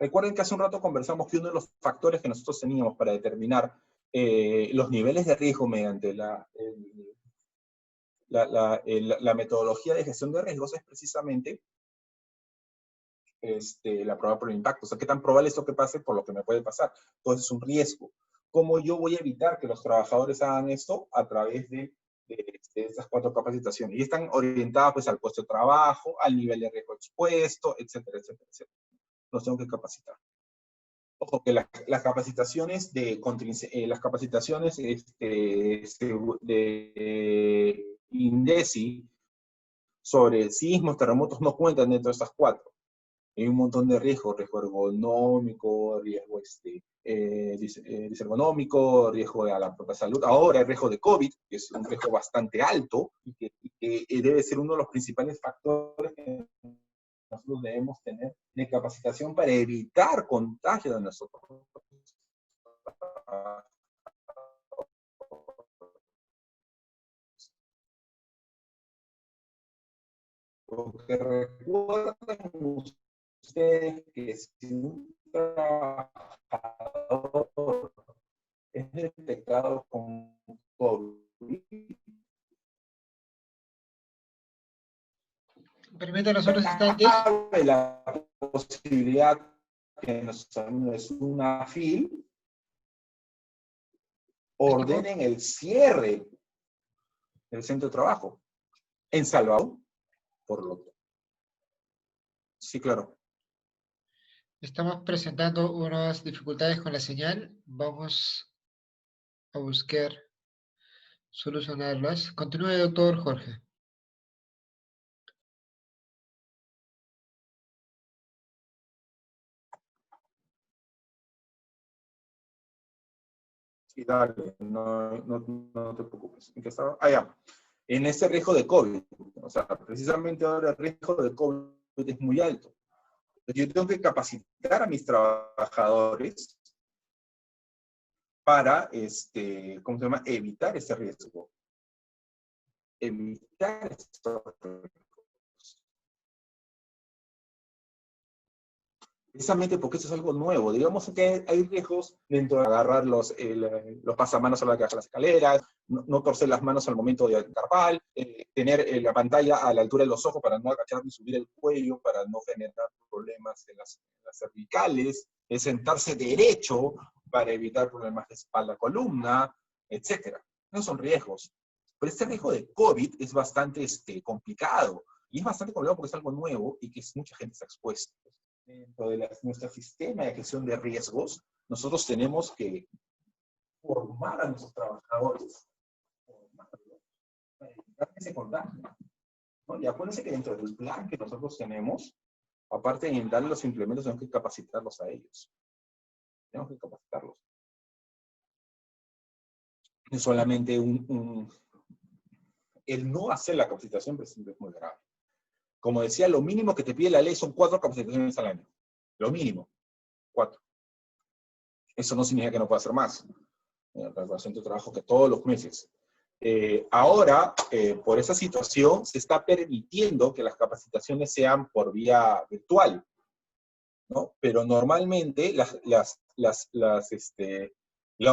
Recuerden que hace un rato conversamos que uno de los factores que nosotros teníamos para determinar los niveles de riesgo mediante la metodología de gestión de riesgos es precisamente la probabilidad por el impacto. O sea, qué tan probable es esto que pase por lo que me puede pasar. Entonces es un riesgo. ¿Cómo yo voy a evitar que los trabajadores hagan esto? A través de estas 4 capacitaciones. Y están orientadas pues al puesto de trabajo, al nivel de riesgo expuesto, etcétera, etcétera, etcétera. Los tengo que capacitar. Ojo, que las capacitaciones de INDECI sobre sismos, terremotos no cuentan dentro de estas 4. Hay un montón de riesgos, riesgo ergonómico, riesgo disergonómico, riesgo a la propia salud. Ahora el riesgo de COVID, que es un riesgo bastante alto y que debe ser uno de los principales factores que nosotros debemos tener de capacitación para evitar contagio de nosotros. Porque recuerden ustedes que si un trabajador es detectado con COVID, Permítanos unos instantes. cabe la posibilidad que nos es una FIL, ordenen el cierre del centro de trabajo en Salvador, por lo tanto. Sí, claro. Estamos presentando unas dificultades con la señal. Vamos a buscar solucionarlas. Continúe, doctor Jorge. Sí, dale, no te preocupes. ¿En qué estaba? Ah, ya. en ese riesgo de COVID. O sea, precisamente ahora el riesgo de COVID es muy alto. Yo tengo que capacitar a mis trabajadores para, ¿cómo se llama?, evitar ese riesgo. Evitar estos riesgos. Precisamente porque eso es algo nuevo. Digamos que hay riesgos dentro de agarrar los pasamanos a la que baja las escaleras, no torcer las manos al momento de carpal, tener la pantalla a la altura de los ojos para no agachar ni subir el cuello, para no generar problemas en las cervicales, sentarse derecho para evitar problemas de espalda, columna, etc. Esos son riesgos. Pero este riesgo de COVID es bastante complicado. Y es bastante complicado porque es algo nuevo y que mucha gente está expuesta. Dentro de nuestro sistema de gestión de riesgos, nosotros tenemos que formar a nuestros trabajadores, formarlos para evitar ese contagio, ¿no? Y acuérdense que dentro del plan que nosotros tenemos, aparte de darle los implementos, tenemos que capacitarlos a ellos. Tenemos que capacitarlos. No solamente el no hacer la capacitación es muy grave. Como decía, lo mínimo que te pide la ley son 4 capacitaciones al año. Lo mínimo. 4. Eso no significa que no pueda hacer más. La relación de trabajo que todos los meses. Ahora, por esa situación, se está permitiendo que las capacitaciones sean por vía virtual, ¿no? Pero normalmente la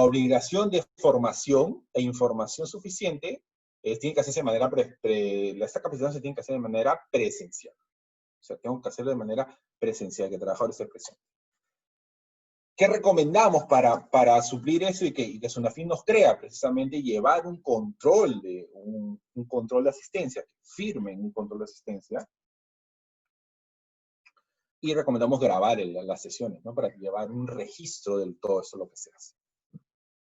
obligación de formación e información suficiente tiene que hacerse de manera, esta capacitación se tiene que hacer de manera presencial. O sea, tengo que hacerlo de manera presencial, que el trabajador esté presente. ¿Qué recomendamos para suplir eso y que Sunafin nos crea? Precisamente llevar un control de asistencia, que firmen un control de asistencia. Y recomendamos grabar las sesiones, ¿no? Para llevar un registro de todo eso lo que se hace.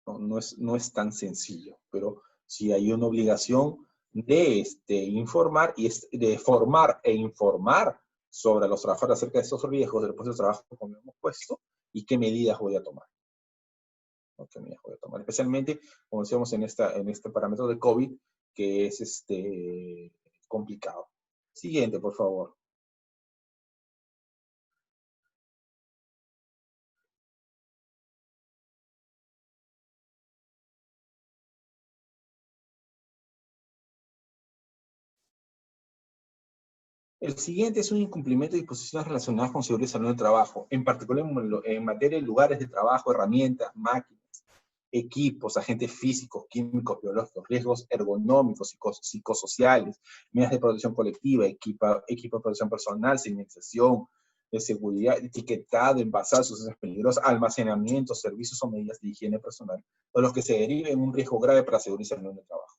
No es tan sencillo, pero sí hay una obligación de informar y de formar e informar sobre los trabajadores acerca de esos riesgos del puesto de trabajo como hemos puesto y qué medidas voy a tomar. ¿Qué medidas voy a tomar? Especialmente, como decíamos en este parámetro de COVID, que es complicado. Siguiente, por favor. El siguiente es un incumplimiento de disposiciones relacionadas con seguridad y salud del trabajo, en particular en materia de lugares de trabajo, herramientas, máquinas, equipos, agentes físicos, químicos, biológicos, riesgos ergonómicos, psicosociales, medidas de protección colectiva, equipo de protección personal, señalización de seguridad, etiquetado, envasado, sustancias peligrosas, almacenamiento, servicios o medidas de higiene personal, o los que se deriven un riesgo grave para la seguridad y salud del trabajo.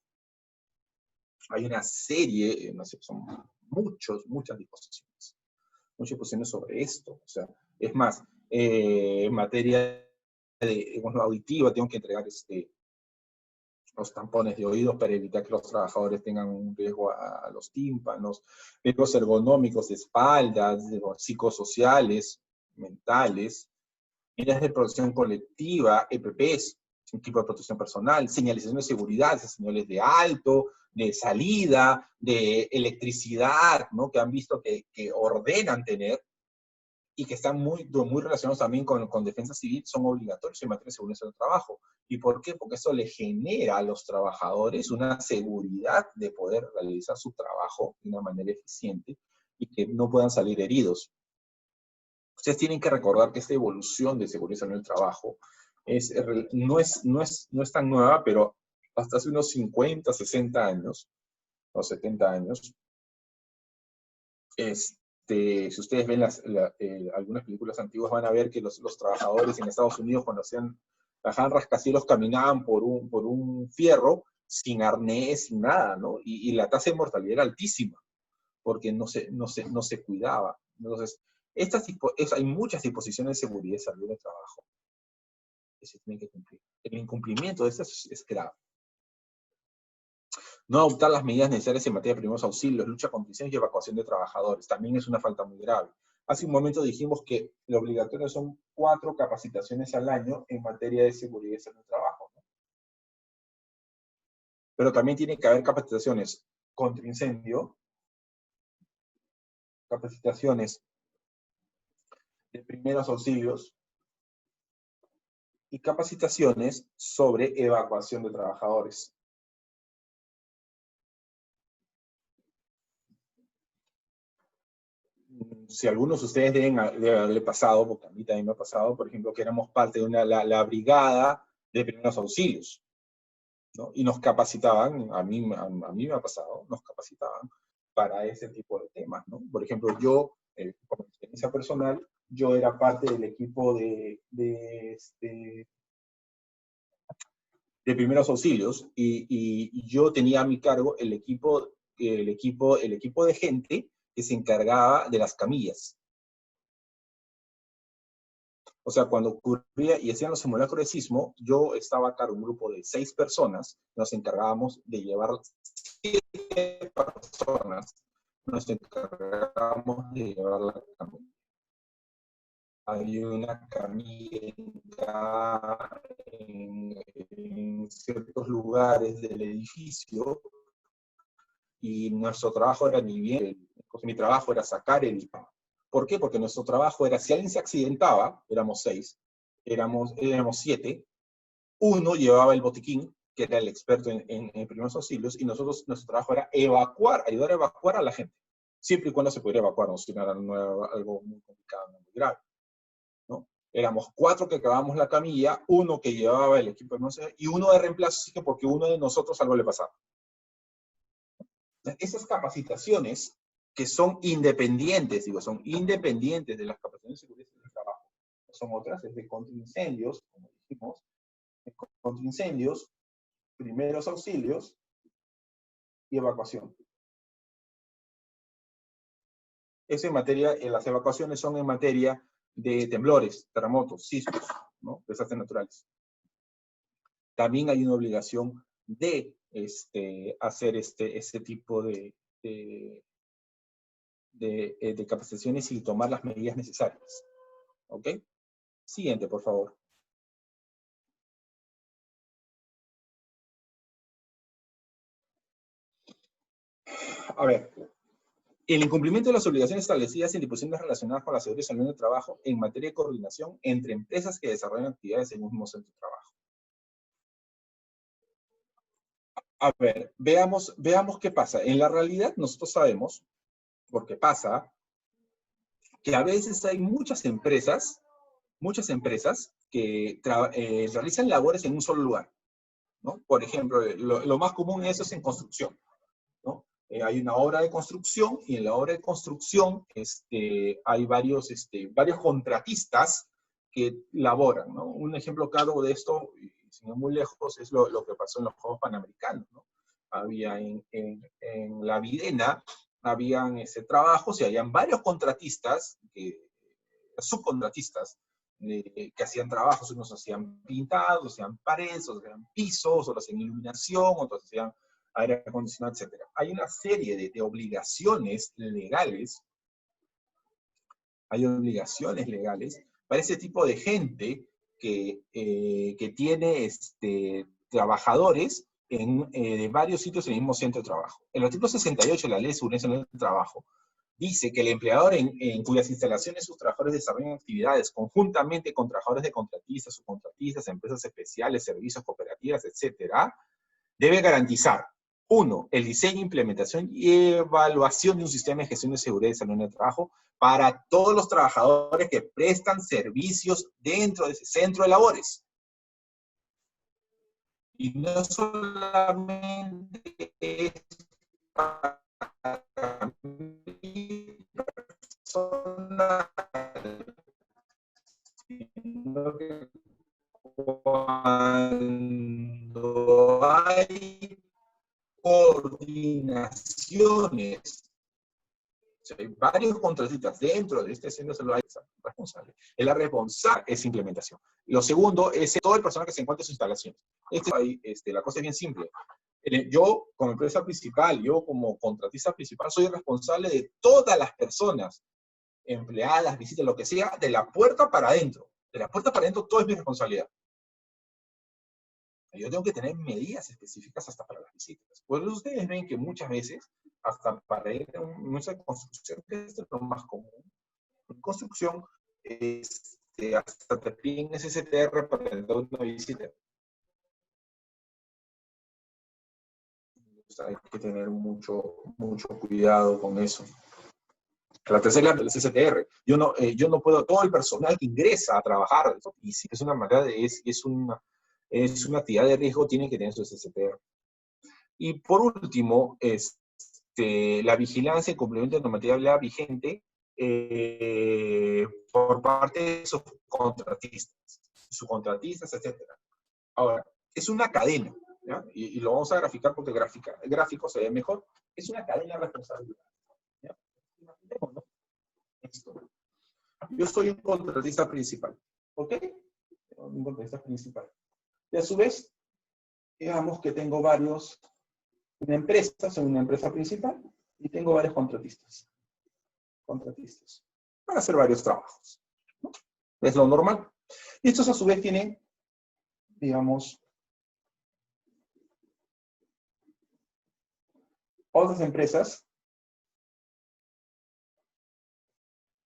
Hay una serie, no sé, son muchas disposiciones sobre esto. O sea, es más, en materia auditiva tengo que entregar los tampones de oídos para evitar que los trabajadores tengan un riesgo a los tímpanos, riesgos ergonómicos de espaldas, psicosociales, mentales, medidas de protección colectiva, EPPs, equipo de protección personal, señalización de seguridad, señales de alto, de salida, de electricidad, ¿no? Que han visto que ordenan tener y que están muy relacionados también con defensa civil, son obligatorios en materia de seguridad del trabajo. ¿Y por qué? Porque eso le genera a los trabajadores una seguridad de poder realizar su trabajo de una manera eficiente y que no puedan salir heridos. Ustedes tienen que recordar que esta evolución de seguridad en el trabajo no es tan nueva, pero hasta hace unos 50, 60 años, o 70 años, si ustedes ven algunas películas antiguas, van a ver que los trabajadores en Estados Unidos, cuando trabajaban rascacielos, caminaban por un fierro sin arnés, sin nada, ¿no? Y la tasa de mortalidad era altísima, porque no se cuidaba. Entonces, hay muchas disposiciones de seguridad y salud del trabajo que se tienen que cumplir. El incumplimiento de estas es grave. No adoptar las medidas necesarias en materia de primeros auxilios, lucha contra incendios y evacuación de trabajadores. También es una falta muy grave. Hace un momento dijimos que lo obligatorio son 4 capacitaciones al año en materia de seguridad y salud del trabajo, ¿no? Pero también tiene que haber capacitaciones contra incendio, capacitaciones de primeros auxilios y capacitaciones sobre evacuación de trabajadores. Si algunos de ustedes deben haberle pasado, porque a mí también me ha pasado, por ejemplo, que éramos parte de la brigada de primeros auxilios, ¿no? Y nos capacitaban, a mí me ha pasado, nos capacitaban para ese tipo de temas, ¿no? Por ejemplo, yo, como experiencia personal, yo era parte del equipo de primeros auxilios y yo tenía a mi cargo el equipo de gente que se encargaba de las camillas. O sea, cuando ocurría y hacían los simulacros de sismo, yo estaba a cargo de un grupo de 6 personas, nos encargábamos de llevar 7 personas, nos encargábamos de llevar la camilla. Había una camilla en ciertos lugares del edificio y nuestro trabajo era mi trabajo era sacar el... ¿Por qué? Porque nuestro trabajo era, si alguien se accidentaba, éramos 6, éramos 7, uno llevaba el botiquín, que era el experto en primeros auxilios, y nuestro trabajo era ayudar a evacuar a la gente, siempre y cuando se pudiera evacuar, no si no era algo muy complicado, muy grave, ¿no? Éramos 4 que acabábamos la camilla, uno que llevaba el equipo de no sé, y uno de reemplazo, así que porque uno de nosotros algo le pasaba. Esas capacitaciones que son independientes, son independientes de las capacitaciones de seguridad del trabajo. Son otras, es de contraincendios, como dijimos, contraincendios, primeros auxilios y evacuación. Eso en materia, las evacuaciones son en materia de temblores, terremotos, sismos, ¿no? Desastres naturales. También hay una obligación de hacer este tipo de capacitaciones y tomar las medidas necesarias. ¿Ok? Siguiente, por favor. A ver, el incumplimiento de las obligaciones establecidas en disposiciones relacionadas con la seguridad y salud en el trabajo en materia de coordinación entre empresas que desarrollan actividades en un mismo centro de trabajo. A ver, veamos qué pasa. En la realidad, nosotros sabemos, porque pasa, que a veces hay muchas empresas que realizan labores en un solo lugar, ¿no? Por ejemplo, lo más común en eso es en construcción, ¿no? Hay una obra de construcción y en la obra de construcción hay varios contratistas que laboran, ¿no? Un ejemplo claro de esto, sin ir muy lejos, es lo que pasó en los Juegos Panamericanos, ¿no? Había en la Videna, habían trabajos y habían varios contratistas, subcontratistas, que hacían trabajos, unos hacían pintados, hacían paredes, otros hacían pisos, otros hacían iluminación, otros hacían aire acondicionado, etc. Hay una serie de obligaciones legales, para ese tipo de gente que tiene trabajadores de varios sitios en el mismo centro de trabajo. En el artículo 68 de la Ley de Seguridad en el Trabajo, dice que el empleador en cuyas instalaciones sus trabajadores desarrollan actividades conjuntamente con trabajadores de contratistas, subcontratistas, empresas especiales, servicios, cooperativas, etc., debe garantizar, 1, el diseño, implementación y evaluación de un sistema de gestión de seguridad y salud en el trabajo para todos los trabajadores que prestan servicios dentro de ese centro de labores. Y no solamente es para personal, sino que cuando hay coordinaciones, o sea, hay varios contratistas dentro de este centro de salud, es responsable. La responsable es implementación. Lo segundo es todo el personal que se encuentra en sus instalaciones. La cosa es bien simple. Yo, como empresa principal, yo como contratista principal, soy responsable de todas las personas, empleadas, visitas, lo que sea, de la puerta para adentro. De la puerta para adentro todo es mi responsabilidad. Yo tengo que tener medidas específicas hasta para las visitas. Pues ustedes ven que muchas veces, hasta para ir a una construcción, que es lo más común, en construcción, hasta te piden SSTR para el dar una visita. O sea, hay que tener mucho cuidado con eso. La tercera es el SSTR. Yo no puedo, todo el personal que ingresa a trabajar, y si es una manera es una actividad de riesgo, tiene que tener su SSTR. Y por último, la vigilancia y cumplimiento de normatividad vigente por parte de sus contratistas, etc. Ahora, es una cadena, ¿ya? Y lo vamos a graficar porque el gráfico se ve mejor. Es una cadena de responsabilidad. ¿Ya? Imaginémonos esto. Yo soy un contratista principal, ¿ok? Un contratista principal. Y a su vez, digamos que tengo una empresa, soy una empresa principal, y tengo varios contratistas para hacer varios trabajos, ¿no? Es lo normal. Y estos a su vez tienen, digamos, otras empresas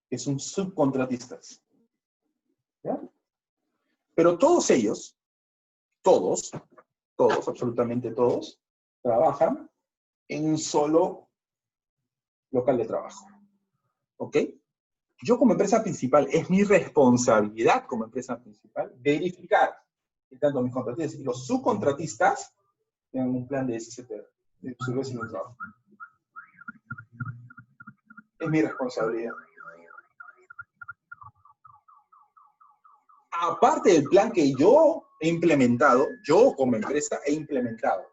que son subcontratistas, ¿ya? Pero todos ellos, todos, absolutamente todos, trabajan en un solo local de trabajo, ¿ok? Yo como empresa principal, es mi responsabilidad como empresa principal verificar que tanto mis contratistas y los subcontratistas tengan un plan de SSTR, de seguridad en el trabajo. Es mi responsabilidad. Aparte del plan que yo he implementado, yo como empresa he implementado.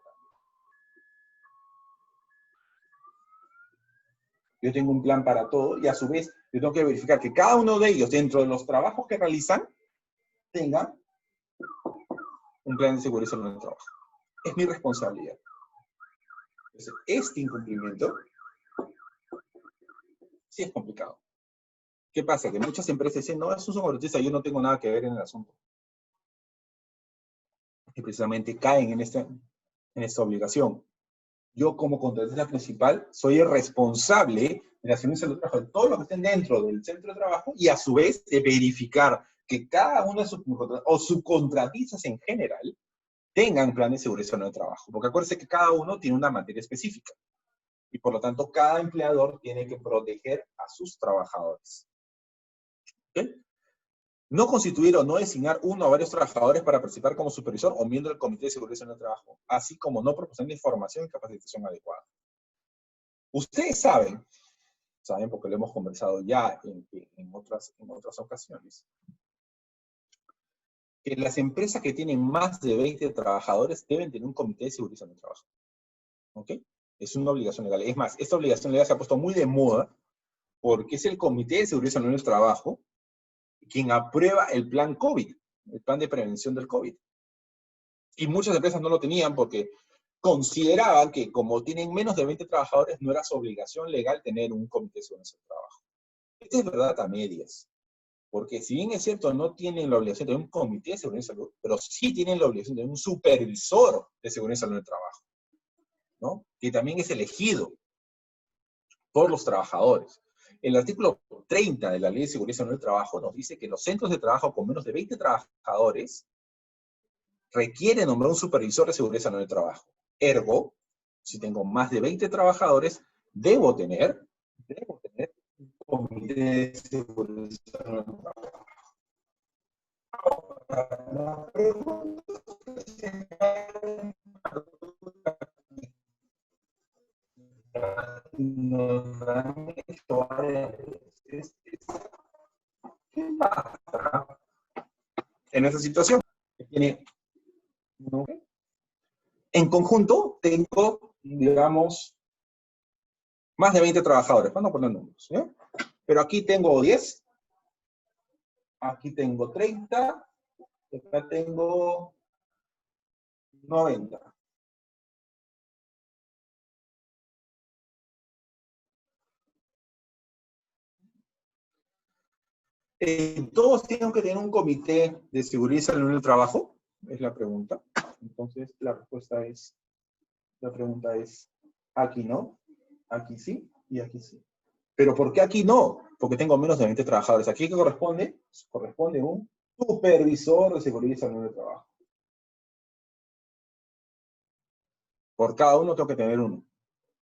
Yo tengo un plan para todo y a su vez yo tengo que verificar que cada uno de ellos, dentro de los trabajos que realizan, tengan un plan de seguridad en el trabajo. Es mi responsabilidad. Entonces, este incumplimiento sí es complicado. ¿Qué pasa? Que muchas empresas dicen, no, es un subcontratista, yo no tengo nada que ver en el asunto. Y precisamente caen en esta obligación. Yo como contratista principal soy el responsable de la seguridad del trabajo, de todo lo que estén dentro del centro de trabajo y a su vez de verificar que cada uno de sus subcontratistas en general tengan planes de seguridad en el trabajo. Porque acuérdense que cada uno tiene una materia específica. Y por lo tanto, cada empleador tiene que proteger a sus trabajadores. ¿Okay? No constituir o no designar uno o varios trabajadores para participar como supervisor o miembro del Comité de Seguridad en el Trabajo, así como no proporcionar información y capacitación adecuada. Ustedes saben porque lo hemos conversado ya en otras ocasiones, que las empresas que tienen más de 20 trabajadores deben tener un Comité de Seguridad en el Trabajo. ¿Ok? Es una obligación legal. Es más, esta obligación legal se ha puesto muy de moda porque es el Comité de Seguridad en el Trabajo quien aprueba el plan COVID, el plan de prevención del COVID. Y muchas empresas no lo tenían porque consideraban que como tienen menos de 20 trabajadores, no era su obligación legal tener un comité de seguridad del trabajo. Esto es verdad a medias. Porque si bien es cierto, no tienen la obligación de tener un comité de seguridad y salud, pero sí tienen la obligación de tener un supervisor de seguridad y salud del trabajo, ¿no? Que también es elegido por los trabajadores. El artículo 30 de la Ley de Seguridad y Salud del Trabajo nos dice que los centros de trabajo con menos de 20 trabajadores requieren nombrar un supervisor de seguridad y salud del trabajo. Ergo, si tengo más de 20 trabajadores, debo tener un comité de seguridad y salud del trabajo. La pregunta nos han hecho es ¿qué pasa en esa situación? En conjunto tengo, digamos, más de 20 trabajadores. Vamos a poner números, ¿ya? Pero aquí tengo 10, aquí tengo 30, y acá tengo 90. ¿Todos tienen que tener un comité de seguridad y salud en el trabajo? Es la pregunta. Entonces, la pregunta es, aquí no, aquí sí y aquí sí. ¿Pero por qué aquí no? Porque tengo menos de 20 trabajadores. ¿Aquí qué corresponde? Corresponde un supervisor de seguridad y salud de trabajo. Por cada uno tengo que tener uno.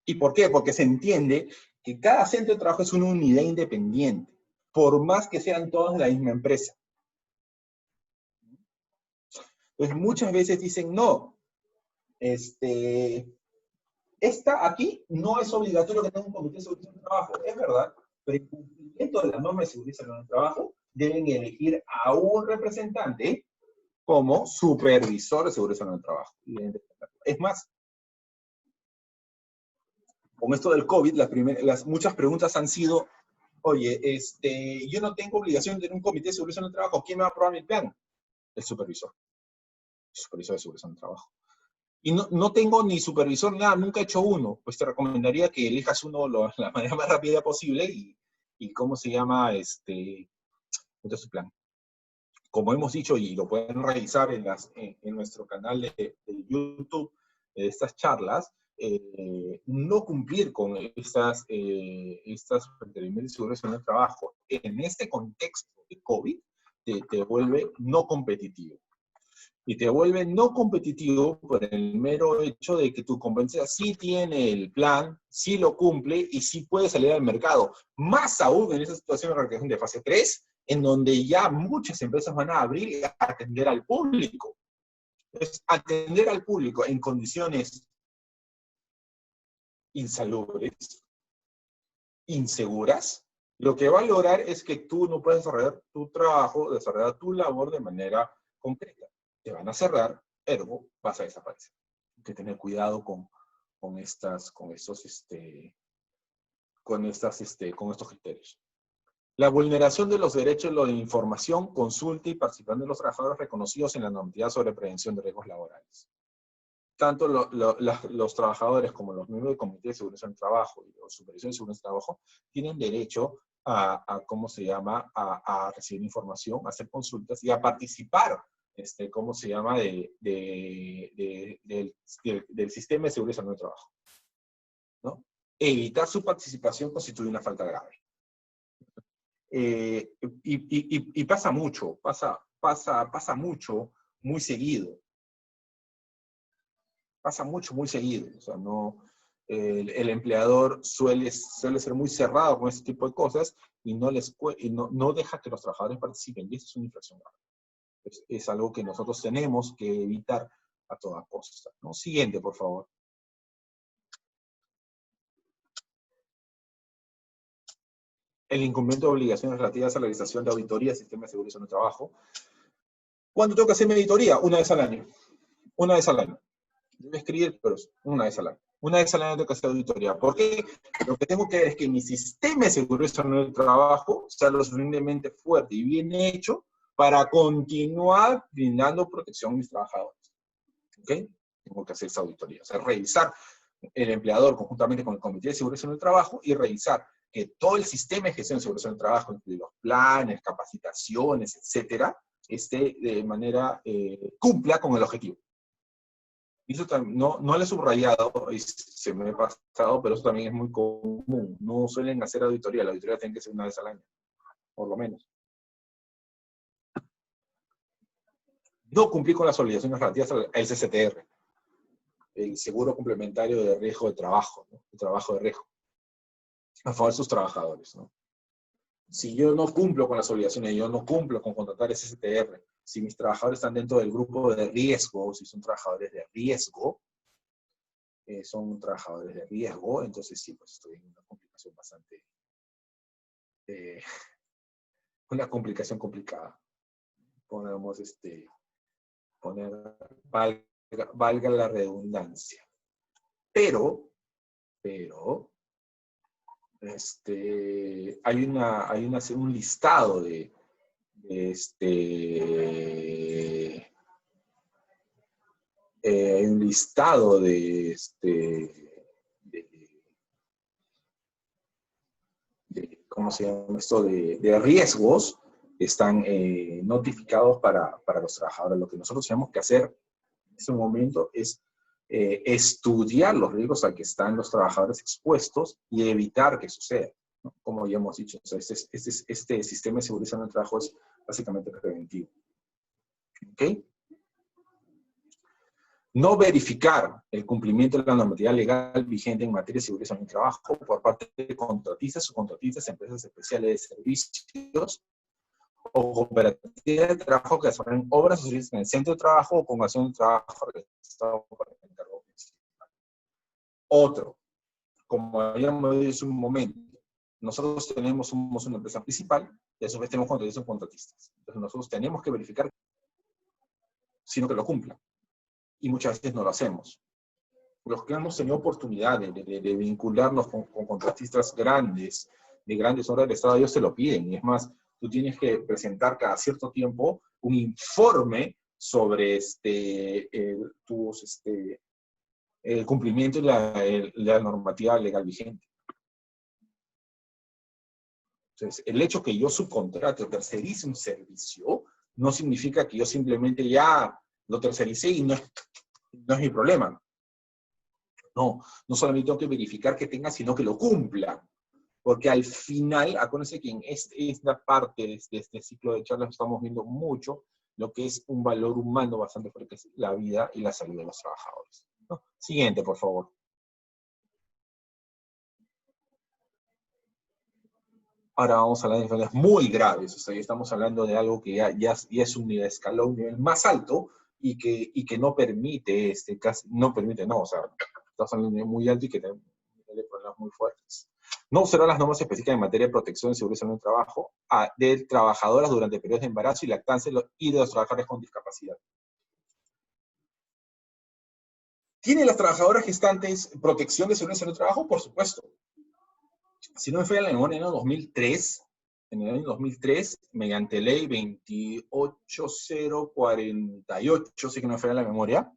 ¿Y por qué? Porque se entiende que cada centro de trabajo es una unidad independiente, por más que sean todos de la misma empresa. Entonces, muchas veces dicen, no, aquí no es obligatorio que tenga un comité de seguridad del trabajo. Es verdad, pero en cumplimiento de la norma de seguridad del trabajo, deben elegir a un representante como supervisor de seguridad del trabajo. Es más, con esto del COVID, muchas preguntas han sido, oye, yo no tengo obligación de tener un comité de seguridad del trabajo, ¿quién me va a aprobar mi plan? El supervisor de seguridad del trabajo. Y no tengo ni supervisor, nada, nunca he hecho uno. Pues te recomendaría que elijas uno la manera más rápida posible y ¿cómo se llama? Su plan. Como hemos dicho, y lo pueden revisar en nuestro canal de YouTube, estas charlas, no cumplir con estas requerimientos de seguridad en el trabajo en este contexto de COVID te vuelve no competitivo. Y te vuelve no competitivo por el mero hecho de que tu competencia sí tiene el plan, sí lo cumple y sí puede salir al mercado. Más aún en esa situación de recuperación de fase 3, en donde ya muchas empresas van a abrir y a atender al público. Es atender al público en condiciones insalubres, inseguras, lo que va a lograr es que tú no puedes desarrollar tu trabajo, desarrollar tu labor de manera concreta. Te van a cerrar, ergo vas a desaparecer. Hay que tener cuidado con estos criterios. La vulneración de los derechos de información, consulta y participación de los trabajadores reconocidos en la normatividad sobre prevención de riesgos laborales. Tanto los trabajadores como los miembros del Comité de Seguridad del Trabajo y los supervisores de seguridad del trabajo tienen derecho a recibir información, a hacer consultas y a participar del sistema de seguridad del trabajo. ¿No? Evitar su participación constituye una falta grave. Y pasa mucho, pasa mucho, muy seguido. Pasa mucho, muy seguido. O sea, el empleador suele ser muy cerrado con ese tipo de cosas y no deja que los trabajadores participen. Y eso es una infracción grave. Es algo que nosotros tenemos que evitar a toda costa, ¿no? Siguiente, por favor. El incumplimiento de obligaciones relativas a la realización de auditoría del sistema de seguridad del trabajo. ¿Cuándo tengo que hacer mi auditoría? Una vez al año. Una vez al año. Debo escribir, pero una vez al año. Una vez al año tengo que hacer auditoría. ¿Por qué? Lo que tengo que ver es que mi sistema de seguridad del trabajo sea lo suficientemente fuerte y bien hecho para continuar brindando protección a mis trabajadores. ¿Ok? Tengo que hacer esa auditoría. O sea, revisar el empleador conjuntamente con el Comité de Seguridad del Trabajo y revisar que todo el sistema de gestión de seguridad del trabajo, incluidos los planes, capacitaciones, etcétera, de manera, cumpla con el objetivo. Y eso también, no lo he subrayado, y se me ha pasado, pero eso también es muy común. No suelen hacer auditoría, la auditoría tiene que ser una vez al año, por lo menos. No cumplir con las obligaciones relativas al SCTR, el seguro complementario de riesgo de trabajo, ¿no? El trabajo de riesgo, a favor de sus trabajadores, ¿no? Si yo no cumplo con las obligaciones, yo no cumplo con contratar SCTR, si mis trabajadores están dentro del grupo de riesgo, si son trabajadores de riesgo, entonces sí, pues estoy en una complicación bastante, una complicación complicada. Ponemos valga la redundancia. Pero, hay un listado de ¿cómo se llama esto? De riesgos que están notificados para los trabajadores. Lo que nosotros tenemos que hacer ese momento es estudiar los riesgos a que están los trabajadores expuestos y evitar que suceda, ¿no? Como ya hemos dicho, o sea, este sistema de seguridad en el trabajo es básicamente preventivo. ¿Ok? No verificar el cumplimiento de la normatividad legal vigente en materia de seguridad en el trabajo por parte de contratistas o contratistas, empresas especiales de servicios o cooperativas de trabajo que desarrollen obras o servicios en el centro de trabajo o congregación de trabajo realizado por el encargado principal. Otro, como habíamos dicho hace un momento, nosotros somos una empresa principal y a su vez tenemos contratistas o contratistas. Entonces nosotros tenemos que verificar, sino que lo cumplan. Y muchas veces no lo hacemos. Los que hemos tenido oportunidad de vincularnos con contratistas grandes, de grandes obras del Estado, ellos te lo piden. Y es más, tú tienes que presentar cada cierto tiempo un informe sobre el cumplimiento de la normativa legal vigente. Entonces, el hecho que yo subcontrate o tercerice un servicio no significa que yo simplemente ya lo tercericé y no es mi problema. No solamente tengo que verificar que tenga, sino que lo cumpla. Porque al final, acuérdense que en esta parte de este ciclo de charlas estamos viendo mucho lo que es un valor humano bastante fuerte, que es la vida y la salud de los trabajadores, ¿no? Siguiente, por favor. Ahora vamos a hablar de enfermedades muy graves. O sea, ya estamos hablando de algo que ya es un nivel, escalón, un nivel más alto y que no permite, o sea, estamos hablando de un nivel muy alto y que tiene problemas muy fuertes. No observar las normas específicas en materia de protección y seguridad en el trabajo de trabajadoras durante periodos de embarazo y lactancia y de los trabajadores con discapacidad. ¿Tienen las trabajadoras gestantes protección de seguridad en el trabajo? Por supuesto. Si no me falla la memoria, en el año 2003, mediante ley 28048, sé que no me falla la memoria,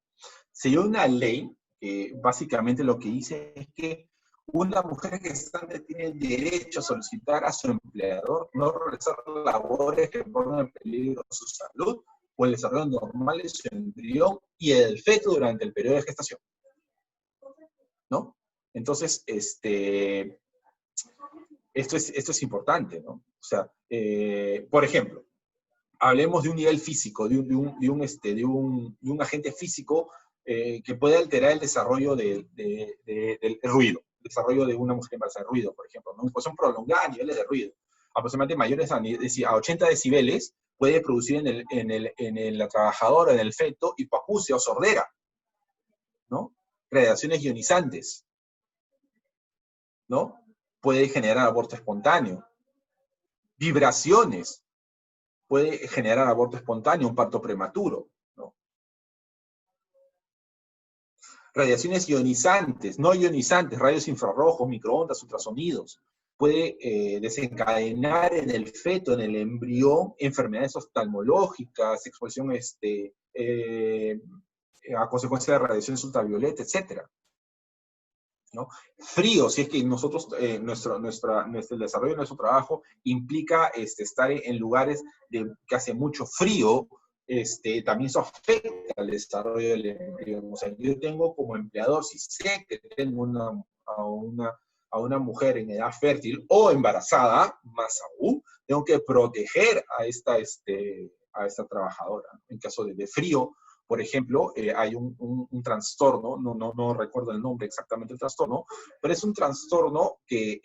se dio una ley que básicamente lo que dice es que una mujer gestante tiene el derecho a solicitar a su empleador no realizar labores que pongan en peligro su salud o el desarrollo normal de su embrión y el feto durante el periodo de gestación, ¿no? Entonces, esto es importante, ¿no? O sea, por ejemplo, hablemos de un nivel físico, de un agente físico que puede alterar el desarrollo del ruido, el desarrollo de una mujer embarazada de ruido, por ejemplo, ¿no? Pues son prolongados niveles de ruido, aproximadamente mayores a 80 decibeles, puede producir en la trabajadora, en el feto, hipoacusia o sordera, ¿no? Radiaciones ionizantes, ¿no? Puede generar aborto espontáneo. Vibraciones, puede generar aborto espontáneo, un parto prematuro, ¿no? Radiaciones ionizantes, no ionizantes, rayos infrarrojos, microondas, ultrasonidos, puede desencadenar en el feto, en el embrión, enfermedades oftalmológicas, exposición a consecuencia de radiaciones ultravioletas, etc. ¿No? Frío, si es que nosotros, el desarrollo de nuestro trabajo implica estar en lugares que hace mucho frío, también eso afecta al desarrollo del embrión. O sea, yo tengo como empleador, si sé que tengo a una mujer en edad fértil o embarazada, más aún, tengo que proteger a esta trabajadora. En caso de frío, por ejemplo, hay un trastorno, no recuerdo el nombre exactamente del trastorno, pero es un trastorno que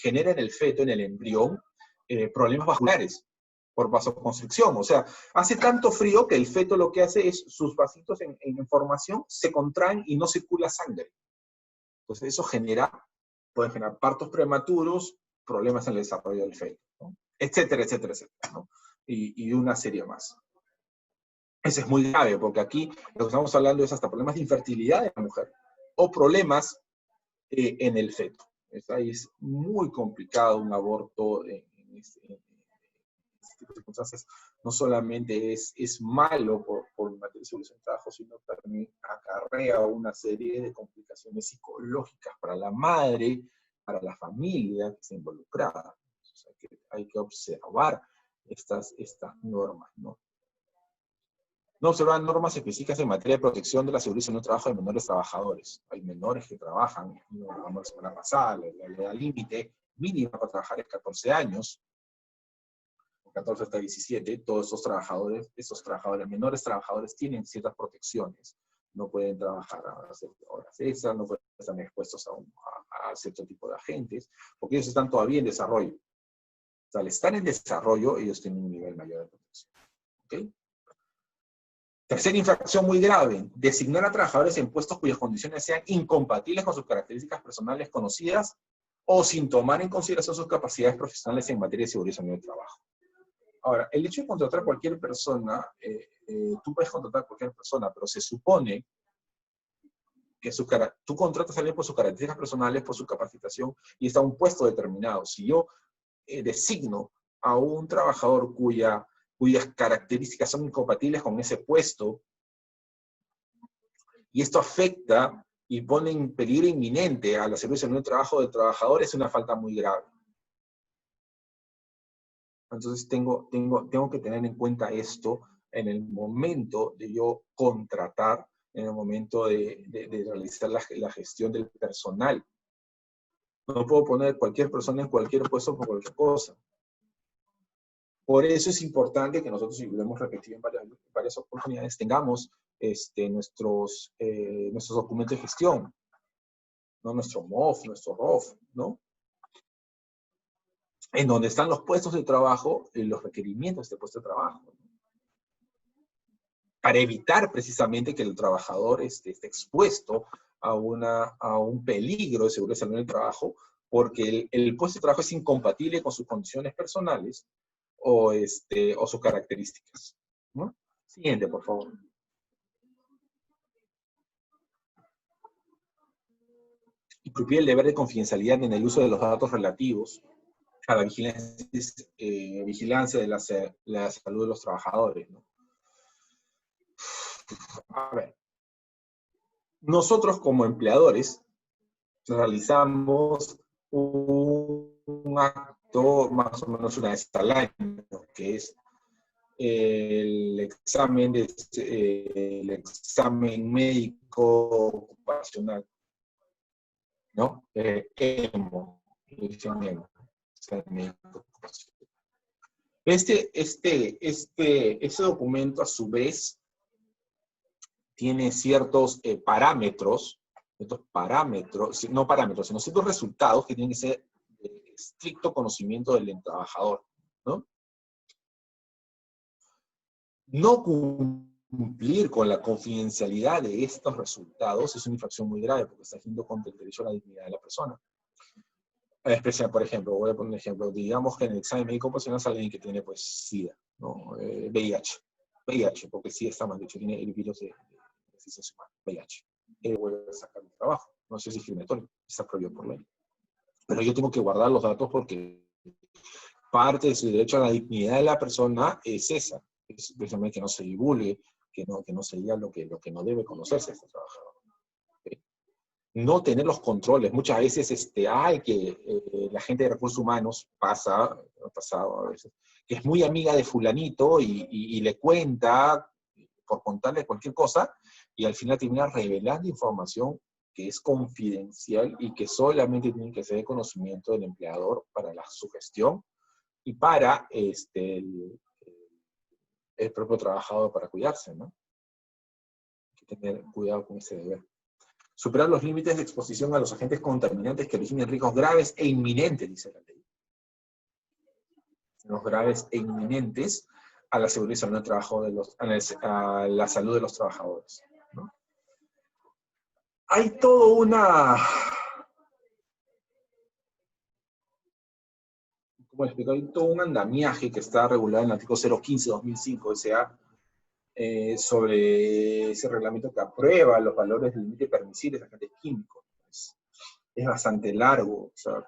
genera en el feto, en el embrión, problemas vasculares por vasoconstricción. O sea, hace tanto frío que el feto lo que hace es sus vasitos en formación se contraen y no circula sangre. Entonces eso puede generar partos prematuros, problemas en el desarrollo del feto, ¿no? Etcétera, etcétera, etcétera, ¿no? Y una serie más. Ese es muy grave, porque aquí lo que estamos hablando es hasta problemas de infertilidad de la mujer o problemas en el feto. Ahí es muy complicado un aborto en este tipo de circunstancias. No solamente es malo por materia de seguridad del trabajo, sino también acarrea una serie de complicaciones psicológicas para la madre, para la familia que está involucrada. O sea, que hay que observar estas normas, ¿no? No observar normas específicas en materia de protección de la seguridad y salud en el trabajo de menores trabajadores. Hay menores que trabajan, lo hablamos la semana pasada, la edad límite mínima para trabajar es 14 años, 14 hasta 17, todos esos trabajadores, menores trabajadores, tienen ciertas protecciones. No pueden trabajar a horas extras, no pueden estar expuestos a cierto tipo de agentes, porque ellos están todavía en desarrollo. O sea, al estar en desarrollo, ellos tienen un nivel mayor de protección. ¿Okay? Tercera infracción muy grave, designar a trabajadores en puestos cuyas condiciones sean incompatibles con sus características personales conocidas o sin tomar en consideración sus capacidades profesionales en materia de seguridad y salud del trabajo. Ahora, el hecho de contratar a cualquier persona, tú puedes contratar a cualquier persona, pero se supone que tú contratas a alguien por sus características personales, por su capacitación, y está un puesto determinado. Si yo designo a un trabajador cuyas características son incompatibles con ese puesto, y esto afecta y pone en peligro inminente a la seguridad y salud del trabajo del trabajador, es una falta muy grave. Entonces tengo que tener en cuenta esto en el momento de yo contratar, en el momento de realizar la gestión del personal. No puedo poner cualquier persona en cualquier puesto por cualquier cosa. Por eso es importante que nosotros, y lo hemos repetido en varias oportunidades, tengamos nuestros documentos de gestión, ¿no? Nuestro MOF, nuestro ROF, ¿no? En donde están los puestos de trabajo y los requerimientos de puesto de trabajo, ¿no? Para evitar precisamente que el trabajador esté expuesto a un peligro de seguridad y salud en el trabajo, porque el puesto de trabajo es incompatible con sus condiciones personales o sus características, ¿no? Siguiente, por favor. Y prohíbe el deber de confidencialidad en el uso de los datos relativos a la vigilancia de la salud de los trabajadores, ¿no? A ver, nosotros como empleadores realizamos un acto más o menos una vez al año, que es el examen médico ocupacional, ¿no? EMO, Este documento, a su vez, tiene ciertos parámetros, no parámetros, sino ciertos resultados que tienen que ser de estricto conocimiento del trabajador, ¿no? No cumplir con la confidencialidad de estos resultados es una infracción muy grave, porque está yendo contra el derecho a la dignidad de la persona. Por ejemplo, voy a poner un ejemplo, digamos que en el examen médico ocupacional sale alguien que tiene, pues, SIDA, ¿no? VIH, porque SIDA está mal dicho, tiene el virus de deficiencia humana, VIH. Voy a sacar mi trabajo, no sé si es discriminatorio, está prohibido por ley. Pero yo tengo que guardar los datos porque parte de su derecho a la dignidad de la persona es esa, es precisamente que no se divulgue, que no se diga lo que no debe conocerse a este trabajador. ¿Okay? No tener los controles. Muchas veces la gente de recursos humanos ha pasado a veces, que es muy amiga de fulanito y le cuenta, por contarle cualquier cosa, y al final termina revelando información que es confidencial y que solamente tiene que ser de conocimiento del empleador para su gestión y para el propio trabajador para cuidarse, ¿no? Hay que tener cuidado con ese deber. Superar los límites de exposición a los agentes contaminantes que originen riesgos graves e inminentes, dice la ley. Los graves e inminentes a la seguridad y salud del trabajo a la salud de los trabajadores, ¿no? Hay todo hay todo un andamiaje que está regulado en el artículo 015/2005 SA, sobre ese reglamento que aprueba los valores del límite permisibles de agentes químicos. Es bastante largo, o sea,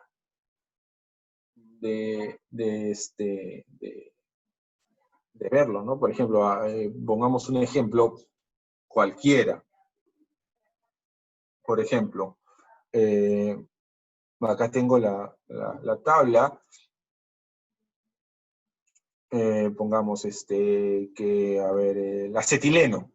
de verlo, ¿no? Por ejemplo, pongamos un ejemplo cualquiera. Por ejemplo, acá tengo la tabla pongamos, a ver, el acetileno.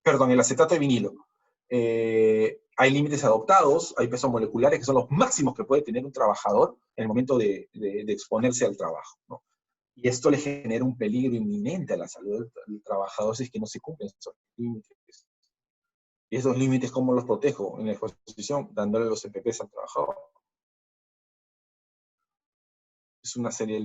Perdón, el acetato de vinilo. Hay límites adoptados, hay pesos moleculares que son los máximos que puede tener un trabajador en el momento de exponerse al trabajo, ¿no? Y esto le genera un peligro inminente a la salud del trabajador si es que no se cumplen esos límites. Y esos límites, ¿cómo los protejo? En la exposición, dándole los EPPs al trabajador. Es una serie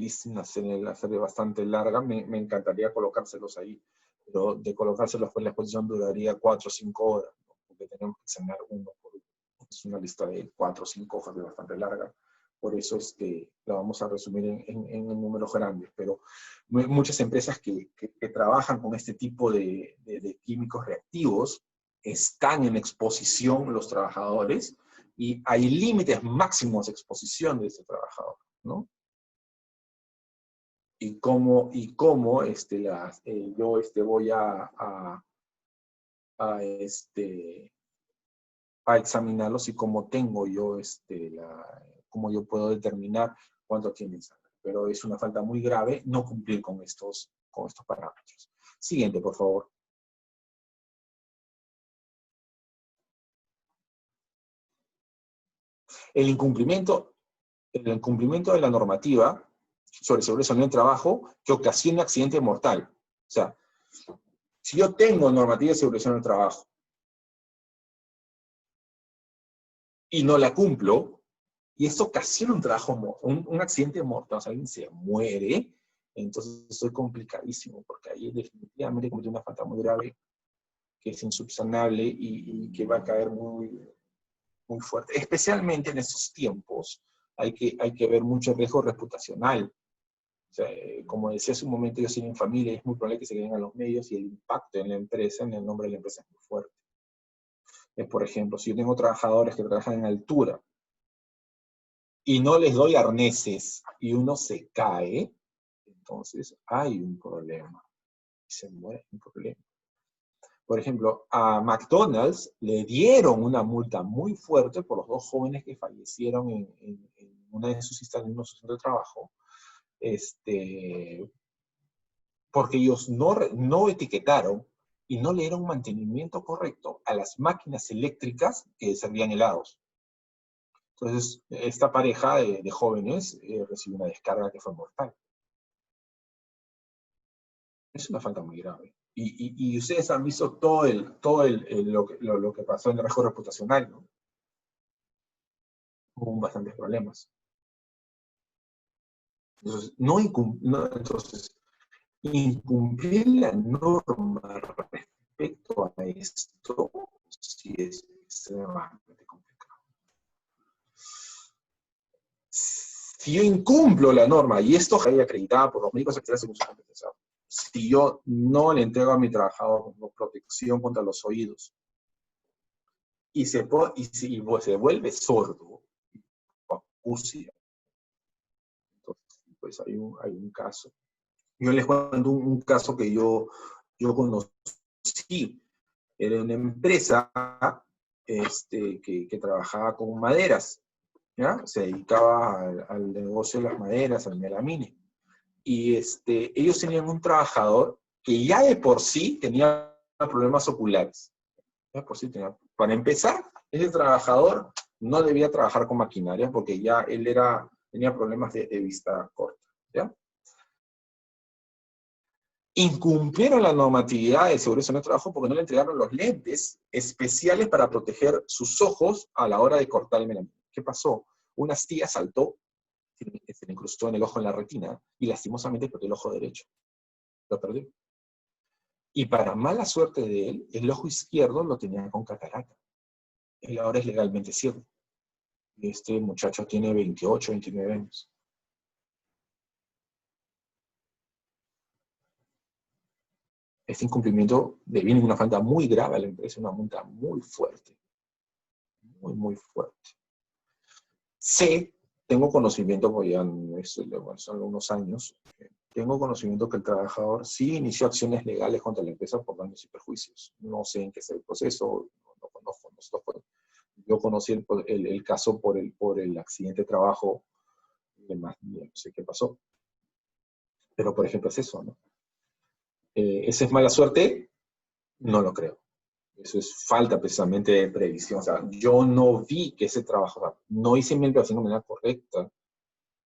bastante larga, me encantaría colocárselos ahí, pero de colocárselos pues la exposición duraría 4 o 5 horas, ¿no? Porque tenemos que examinar uno por uno. Es una lista de 4 o 5 hojas bastante larga, por eso la vamos a resumir en números grandes, pero muchas empresas que trabajan con este tipo de químicos reactivos están en exposición los trabajadores y hay límites máximos de exposición de ese trabajador, ¿no? Y cómo yo voy a examinarlos y cómo tengo yo, cómo yo puedo determinar cuánto tienen sangre. Pero es una falta muy grave no cumplir con estos parámetros. Siguiente, por favor. El incumplimiento de la normativa sobre seguridad y salud en el trabajo que ocasiona accidente mortal. O sea, si yo tengo normativa de seguridad y salud en el trabajo y no la cumplo, y esto ocasiona un accidente mortal, o sea, alguien se muere, entonces estoy complicadísimo, porque ahí definitivamente comete una falta muy grave que es insubsanable y que va a caer muy, muy fuerte. Especialmente en estos tiempos hay que ver mucho riesgo reputacional. O sea, como decía hace un momento, ellos tienen familia y es muy probable que se queden a los medios y el impacto en la empresa, en el nombre de la empresa es muy fuerte. Por ejemplo, si yo tengo trabajadores que trabajan en altura y no les doy arneses y uno se cae, entonces hay un problema. Se muere un problema. Por ejemplo, a McDonald's le dieron una multa muy fuerte por los 2 jóvenes que fallecieron en una de sus instalaciones de trabajo, porque ellos no etiquetaron y no le dieron mantenimiento correcto a las máquinas eléctricas que servían helados. Entonces, esta pareja de jóvenes recibió una descarga que fue mortal. Es una falta muy grave. Y ustedes han visto todo lo que pasó en el riesgo reputacional, ¿no? Hubo bastantes problemas. Entonces, incumplir la norma respecto a esto sí es extremadamente complicado. Si yo incumplo la norma, y esto es acreditada por los médicos secretarios según su competencia, si yo no le entrego a mi trabajador protección contra los oídos, y se vuelve sordo, acusia, entonces pues hay un caso. Yo les cuento un caso que yo conocí. Era una empresa que trabajaba con maderas, ¿ya? Se dedicaba al negocio de las maderas, al melamine. Y ellos tenían un trabajador que ya de por sí tenía problemas oculares. Ya de por sí tenía. Para empezar, ese trabajador no debía trabajar con maquinaria porque ya él tenía problemas de vista corta, ¿ya? Incumplieron la normatividad de seguridad en el trabajo porque no le entregaron los lentes especiales para proteger sus ojos a la hora de cortar el melamine. ¿Qué pasó? Una astilla saltó, se le incrustó en el ojo, en la retina, y lastimosamente perdió el ojo derecho. Lo perdió. Y para mala suerte de él, el ojo izquierdo lo tenía con catarata. Él ahora es legalmente ciego. Y este muchacho tiene 28, 29 años. Este incumplimiento deviene una falta muy grave a la empresa, una multa muy fuerte. Muy, muy fuerte. Tengo conocimiento, porque ya son unos años, tengo conocimiento que el trabajador sí inició acciones legales contra la empresa por daños y perjuicios. No sé en qué es el proceso, no conozco. Yo conocí el caso por el accidente de trabajo, y demás, no sé qué pasó. Pero, por ejemplo, es eso, ¿no? ¿Esa es mala suerte? No lo creo. Eso es falta precisamente de previsión. O sea, yo no vi que ese trabajo, o sea, no hice mi implementación de manera correcta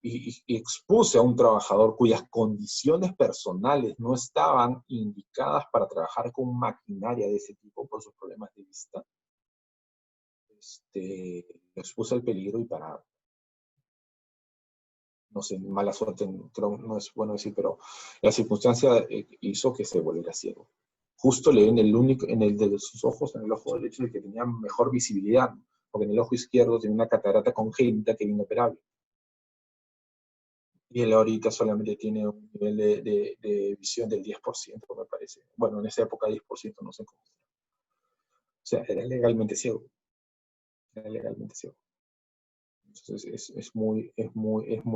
y expuse a un trabajador cuyas condiciones personales no estaban indicadas para trabajar con maquinaria de ese tipo por sus problemas de vista. Lo expuse al peligro y para, no sé, mala suerte, creo, no es bueno decir, pero la circunstancia hizo que se volviera ciego. Justo le ven en el de sus ojos, en el ojo derecho, el que tenía mejor visibilidad, porque en el ojo izquierdo tiene una catarata congénita que es inoperable. Y él ahorita solamente tiene un nivel de visión del 10%, me parece. Bueno, en esa época 10%, no sé cómo. O sea, era legalmente ciego. Era legalmente ciego. Entonces es muy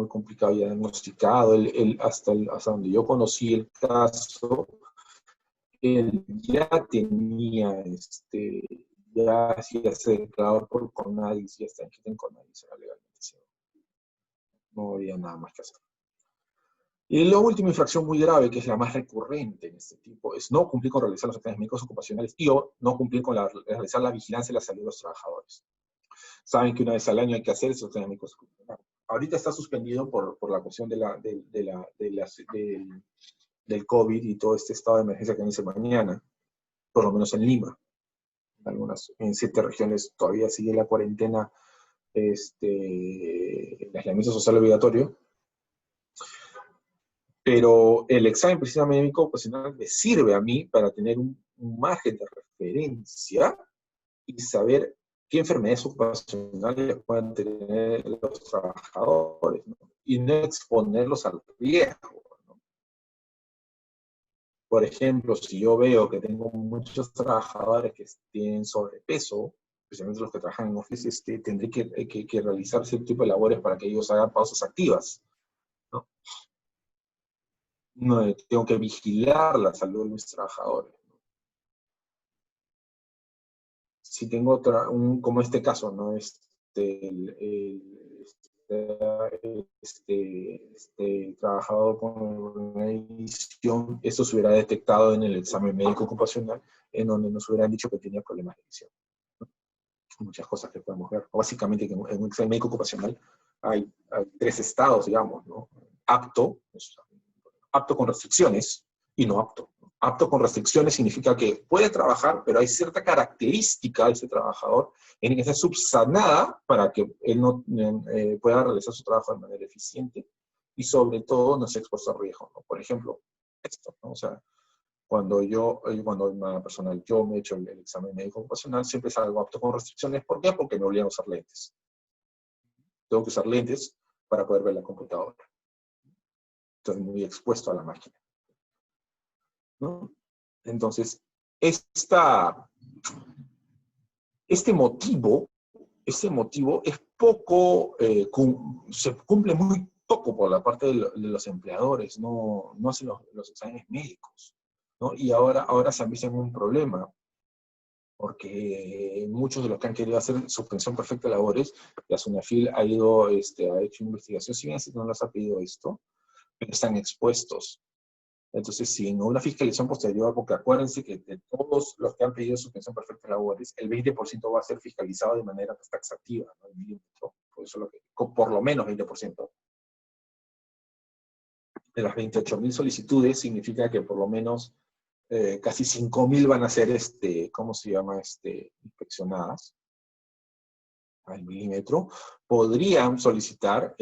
complicado ya diagnosticado. Hasta donde yo conocí el caso, él ya tenía, ya se declaró por Conadis, ya está en Conadis, era legalmente ciego. No había nada más que hacer. Y la última infracción muy grave, que es la más recurrente en este tipo, es no cumplir con realizar los exámenes médicos ocupacionales y o no cumplir con realizar la vigilancia y la salud de los trabajadores. Saben que una vez al año hay que hacer esos exámenes médicos ocupacionales. Ahorita está suspendido por la cuestión del COVID y todo este estado de emergencia que inicia mañana, por lo menos en Lima. En 7 regiones todavía sigue la cuarentena, el aislamiento social obligatorio. Pero el examen precisamente médico ocupacional me sirve a mí para tener un margen de referencia y saber qué enfermedades ocupacionales pueden tener los trabajadores, ¿no? Y no exponerlos al riesgo, ¿no? Por ejemplo, si yo veo que tengo muchos trabajadores que tienen sobrepeso, especialmente los que trabajan en oficinas, tendré que realizar cierto tipo de labores para que ellos hagan pausas activas, ¿no? No, tengo que vigilar la salud de mis trabajadores. Si tengo como este caso, ¿no? Trabajador con una edición, esto se hubiera detectado en el examen médico ocupacional, en donde nos hubieran dicho que tenía problemas de edición, ¿no? Muchas cosas que podemos ver. Básicamente, que en un examen médico ocupacional hay 3 estados, digamos, ¿no? Apto con restricciones, y no apto. Apto con restricciones significa que puede trabajar, pero hay cierta característica de ese trabajador en que está subsanada para que él no pueda realizar su trabajo de manera eficiente y sobre todo no se expuesto a riesgo, ¿no? Por ejemplo, esto, ¿no? O sea, cuando una persona, yo me he hecho el examen médico ocupacional, siempre salgo apto con restricciones. ¿Por qué? Porque me obligan a usar lentes. Tengo que usar lentes para poder ver la computadora. Estoy muy expuesto a la máquina, ¿no? Entonces, este motivo es poco, se cumple muy poco por la parte de los empleadores, no hacen los exámenes médicos, ¿no? Y ahora se han visto en un problema, porque muchos de los que han querido hacer suspensión perfecta de labores, la SUNAFIL ha hecho investigación, si bien no les ha pedido esto, pero están expuestos. Entonces, si en una fiscalización posterior, porque acuérdense que de todos los que han pedido suspensión perfecta de labores, el 20% va a ser fiscalizado de manera taxativa, ¿no? El milímetro. Por lo menos 20%. De las 28.000 solicitudes, significa que por lo menos casi 5.000 van a ser, ¿cómo se llama? Inspeccionadas al milímetro. Podrían solicitar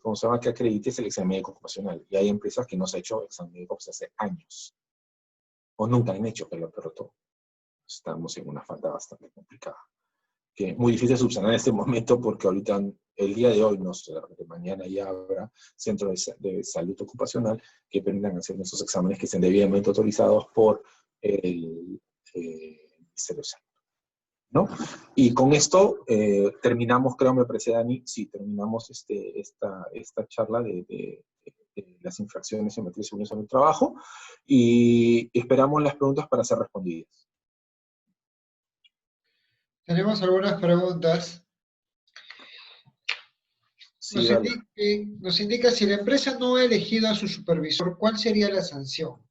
¿cómo se llama? Que acredites el examen médico ocupacional. Y hay empresas que no se han hecho examen médico hace años. O nunca han hecho, pero todo. Estamos en una falta bastante complicada. Que es muy difícil subsanar en este momento porque ahorita, el día de hoy, no sé, mañana ya habrá centros de salud ocupacional que permitan hacer esos exámenes que estén debidamente autorizados por el Ministerio de Salud, ¿no? Y con esto terminamos, creo, me parece, Dani, sí, terminamos esta charla de las infracciones en materia de seguridad en el trabajo y esperamos las preguntas para ser respondidas. Tenemos algunas preguntas. Sí, dale. Nos indica si la empresa no ha elegido a su supervisor, ¿cuál sería la sanción?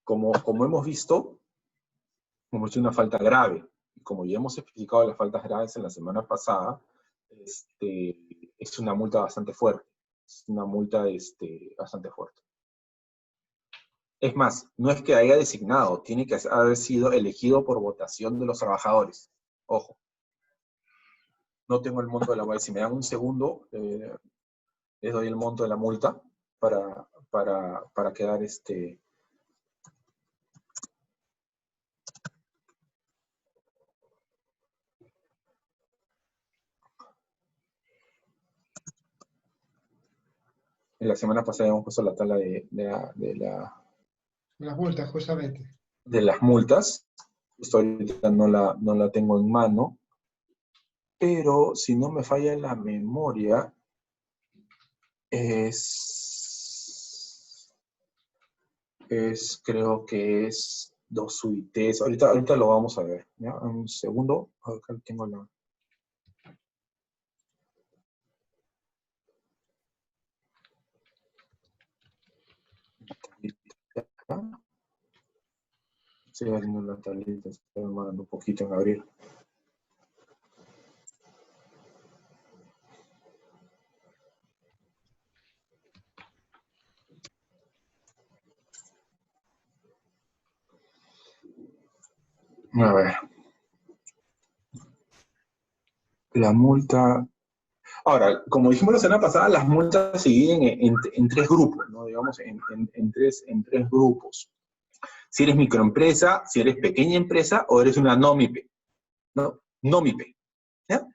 Como hemos visto, hemos hecho una falta grave. Y como ya hemos explicado las faltas graves en la semana pasada, es una multa bastante fuerte. Es una multa bastante fuerte. Es más, no es que haya designado, tiene que haber sido elegido por votación de los trabajadores. Ojo. No tengo el monto de la multa. Si me dan un segundo, les doy el monto de la multa para quedar En la semana pasada habíamos puesto la tabla Las multas, justamente. de las multas. Justo ahorita no la tengo en mano. Pero si no me falla la memoria, creo que es 2 UITs. Ahorita lo vamos a ver. ¿Ya? Un segundo. Acá tengo la... Estoy haciendo la tablita, estoy demorando un poquito en abrir. A ver. La multa... Ahora, como dijimos la semana pasada, las multas se dividen en 3 grupos, ¿no? Digamos, en tres grupos. Si eres microempresa, si eres pequeña empresa o eres una NOMIPE, ¿no? NOMIPE, ¿ya?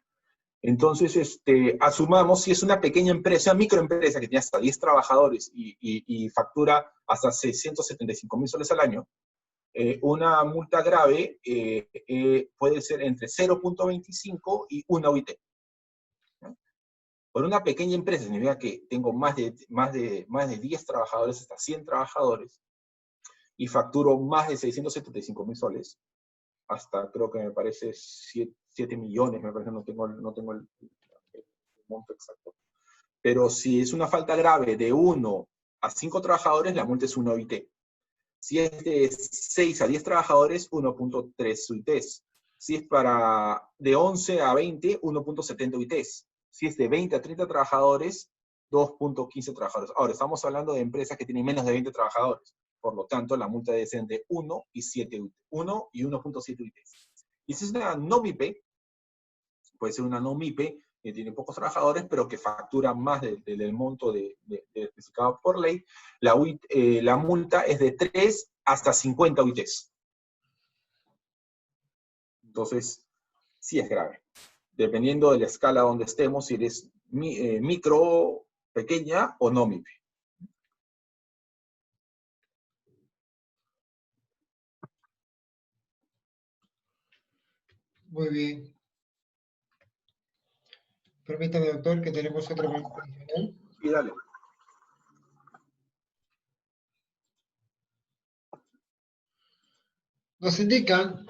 Entonces, asumamos si es una pequeña empresa, microempresa que tiene hasta 10 trabajadores y factura hasta 675.000 soles al año, una multa grave puede ser entre 0.25 y 1 UIT. ¿No? Por una pequeña empresa significa que tengo más de 10 trabajadores, hasta 100 trabajadores, y facturo más de 675.000 soles, hasta creo que me parece 7 millones, me parece, no tengo el monto exacto. Pero si es una falta grave de 1 a 5 trabajadores, la multa es 1 UIT. Si es de 6 a 10 trabajadores, 1.3 UITs. Si es de 11 a 20, 1.70 UITs. Si es de 20 a 30 trabajadores, 2.15 trabajadores. Ahora, estamos hablando de empresas que tienen menos de 20 trabajadores. Por lo tanto, la multa debe ser entre 1 y 1.7 UITs. Y si es una NOMIPE, puede ser una NOMIPE que tiene pocos trabajadores, pero que factura más del monto especificado por ley, la multa es de 3 hasta 50 UITs. Entonces, sí es grave. Dependiendo de la escala donde estemos, si eres micro, pequeña o NOMIPE. Muy bien. Permítame, doctor, que tenemos otra pregunta adicional. Sí, dale. Nos indican,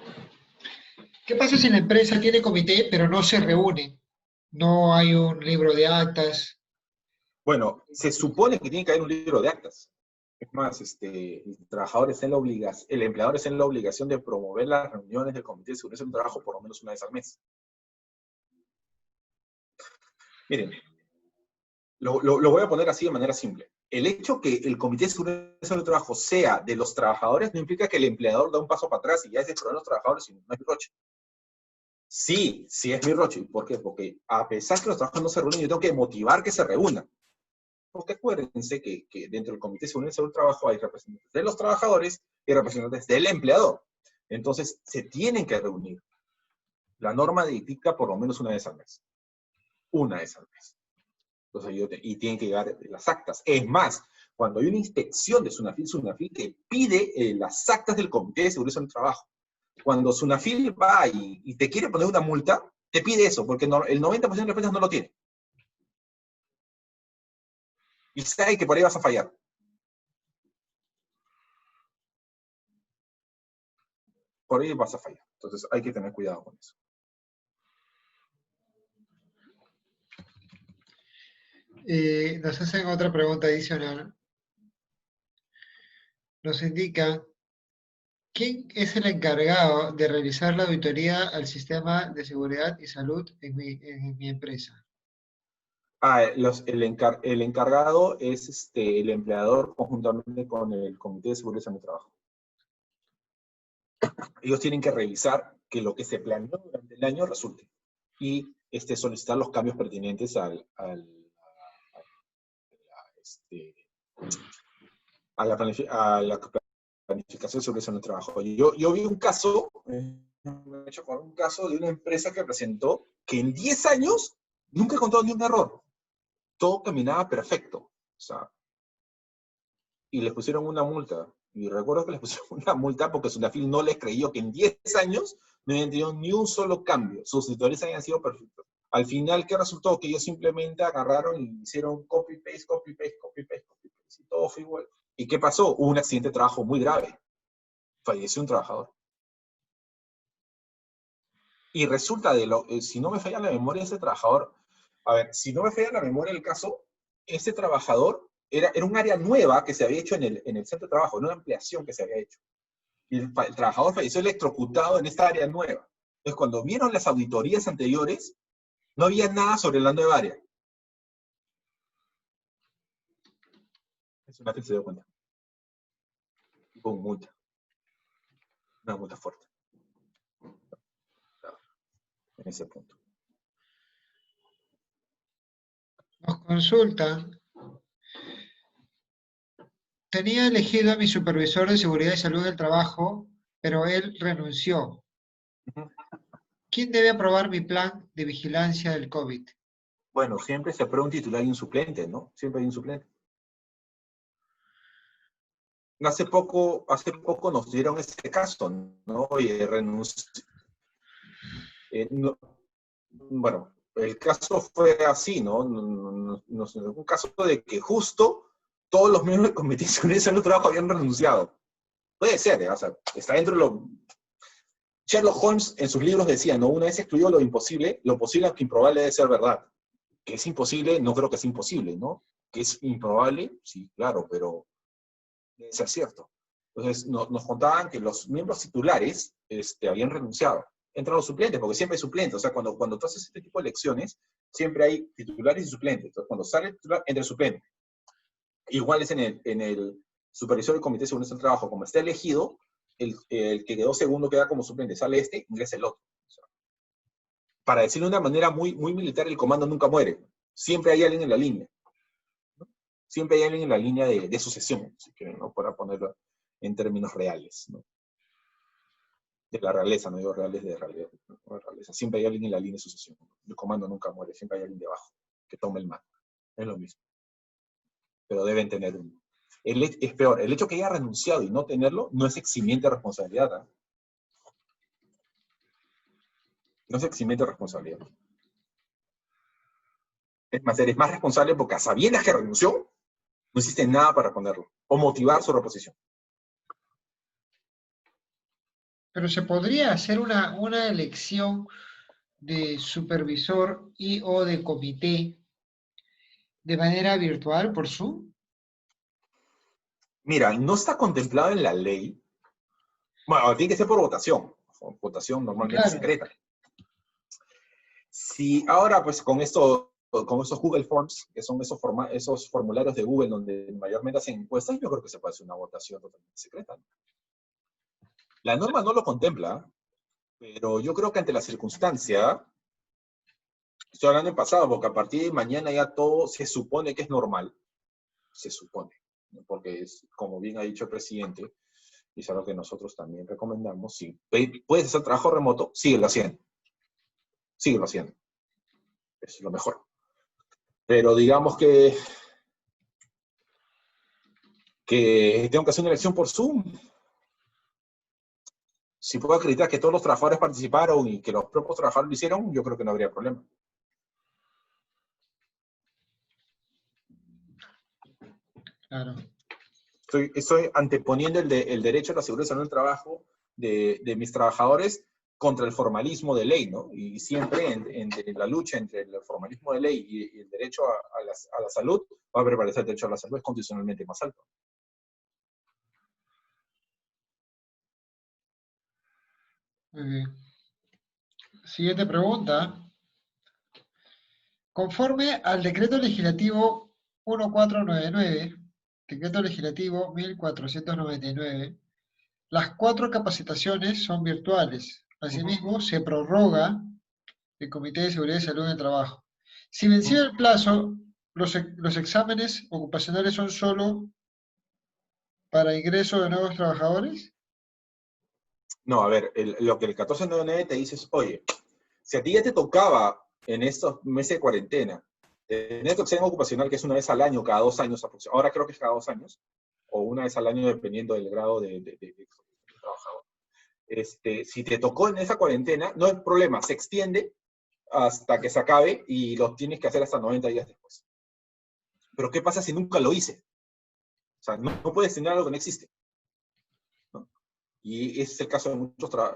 ¿qué pasa si la empresa tiene comité pero no se reúne? No hay un libro de actas. Bueno, se supone que tiene que haber un libro de actas. Es más, el empleador está en la obligación de promover las reuniones del Comité de Seguridad del Trabajo por lo menos una vez al mes. Miren, lo voy a poner así de manera simple. El hecho que el Comité de Seguridad del Trabajo sea de los trabajadores no implica que el empleador da un paso para atrás y ya es de los trabajadores y no es mi roche. Sí, sí es mi roche. ¿Por qué? Porque a pesar que los trabajadores no se reúnen, yo tengo que motivar que se reúnan. Porque acuérdense que dentro del Comité de Seguridad del Trabajo hay representantes de los trabajadores y representantes del empleador. Entonces, se tienen que reunir. La norma dicta por lo menos una vez al mes. Una vez al mes. Entonces, y tienen que llegar las actas. Es más, cuando hay una inspección de SUNAFIL que pide las actas del Comité de Seguridad del Trabajo. Cuando SUNAFIL va y te quiere poner una multa, te pide eso, porque el 90% de las empresas no lo tiene. Y sabe que por ahí vas a fallar. por ahí vas a fallar. Entonces hay que tener cuidado con eso. Nos hacen otra pregunta adicional. Nos indica, ¿quién es el encargado de realizar la auditoría al sistema de seguridad y salud en mi empresa? El encargado es el empleador conjuntamente con el Comité de Seguridad en el Trabajo. Ellos tienen que revisar que lo que se planeó durante el año resulte y solicitar los cambios pertinentes a la planificación de seguridad en el trabajo. Yo vi un caso, me he hecho con un caso de una empresa que presentó que en 10 años nunca encontró ni un error. Todo caminaba perfecto. O sea, y les pusieron una multa. Y recuerdo que les pusieron una multa porque Sunafil no les creyó que en 10 años no habían tenido ni un solo cambio. Sus auditores habían sido perfectos. Al final, ¿qué resultó? Que ellos simplemente agarraron y hicieron copy-paste, copy-paste, copy-paste, copy-paste. Y todo fue igual. ¿Y qué pasó? Hubo un accidente de trabajo muy grave. Falleció un trabajador. Y resulta si no me falla la memoria ese trabajador, a ver, si no me falla la memoria el caso, ese trabajador era un área nueva que se había hecho en el centro de trabajo, no una ampliación que se había hecho. Y el trabajador falleció electrocutado en esta área nueva. Entonces, cuando vieron las auditorías anteriores, no había nada sobre la nueva área. Es una que se dio cuenta. Y con multa. Una multa fuerte. En ese punto. Nos consulta. Tenía elegido a mi supervisor de seguridad y salud del trabajo, pero él renunció. ¿Quién debe aprobar mi plan de vigilancia del COVID? Bueno, siempre se aprueba un titular y un suplente, ¿no? Siempre hay un suplente. Hace poco nos dieron ese caso, ¿no? Y renunció. Bueno, el caso fue así, ¿no? Un caso de que justo todos los miembros del Comité de Seguridad y Salud del Trabajo habían renunciado. Puede ser, ¿eh? O sea, está dentro de lo... Sherlock Holmes en sus libros decía, ¿no? Una vez excluyó lo imposible, lo posible aunque improbable debe ser verdad. Que es imposible, no creo que sea imposible, ¿no? Que es improbable, sí, claro, pero debe ser cierto. Entonces, nos contaban que los miembros titulares habían renunciado. Entran los suplentes, porque siempre hay suplentes. O sea, cuando tú haces este tipo de elecciones, siempre hay titulares y suplentes. Entonces, cuando sale el titular, entra el suplente. Igual es en el supervisor del Comité de Seguridad del Trabajo, como está elegido, el que quedó segundo queda como suplente. Sale ingresa el otro. O sea, para decirlo de una manera muy, muy militar, el comando nunca muere. Siempre hay alguien en la línea. ¿No? Siempre hay alguien en la línea de sucesión, si quieren, ¿no? Para ponerlo en términos reales, ¿no? De la realeza, no digo reales de realidad, no, realeza. Siempre hay alguien en la línea de sucesión. El comando nunca muere, siempre hay alguien debajo que tome el mando. Es lo mismo. Pero deben tener uno. Es peor, el hecho que haya renunciado y no tenerlo no es eximiente de responsabilidad. ¿Eh? No es eximiente de responsabilidad. Es más, eres más responsable porque a sabiendas que renunció, no hiciste nada para responderlo o motivar su reposición. Pero se podría hacer una elección de supervisor y o de comité de manera virtual por Zoom. Mira, no está contemplado en la ley. Bueno, tiene que ser por votación. Votación normalmente Claro. secreta. Si ahora, pues, con esos Google Forms, que son esos formularios de Google donde mayormente hacen encuestas, yo creo que se puede hacer una votación totalmente secreta. La norma no lo contempla, pero yo creo que ante la circunstancia, estoy hablando en pasado, porque a partir de mañana ya todo se supone que es normal. Se supone. ¿No? Porque es, como bien ha dicho el presidente, y es algo que nosotros también recomendamos, si puedes hacer trabajo remoto, síguelo haciendo. Síguelo haciendo. Es lo mejor. Pero digamos que tengo que hacer una elección por Zoom. Si puedo acreditar que todos los trabajadores participaron y que los propios trabajadores lo hicieron, yo creo que no habría problema. Claro. Estoy anteponiendo el derecho a la seguridad del trabajo de mis trabajadores contra el formalismo de ley, ¿no? Y siempre entre la lucha entre el formalismo de ley y el derecho a la salud, va a prevalecer el derecho a la salud, es constitucionalmente más alto. Muy bien. Siguiente pregunta. Conforme al decreto legislativo 1499, decreto legislativo 1499, las 4 capacitaciones son virtuales. Asimismo, se prorroga el Comité de Seguridad y Salud en el Trabajo. Si vencido el plazo, los exámenes ocupacionales son solo para ingreso de nuevos trabajadores. No, a ver, lo que el 1499 te dice es, oye, si a ti ya te tocaba en estos meses de cuarentena tener tu examen ocupacional, que es una vez al año, cada 2 años aproximadamente, ahora creo que es cada 2 años, o una vez al año dependiendo del grado de trabajador. Si te tocó en esa cuarentena, no hay problema, se extiende hasta que se acabe y lo tienes que hacer hasta 90 días después. Pero ¿qué pasa si nunca lo hice? O sea, no puedes tener algo que no existe, ¿no? Y ese es el caso de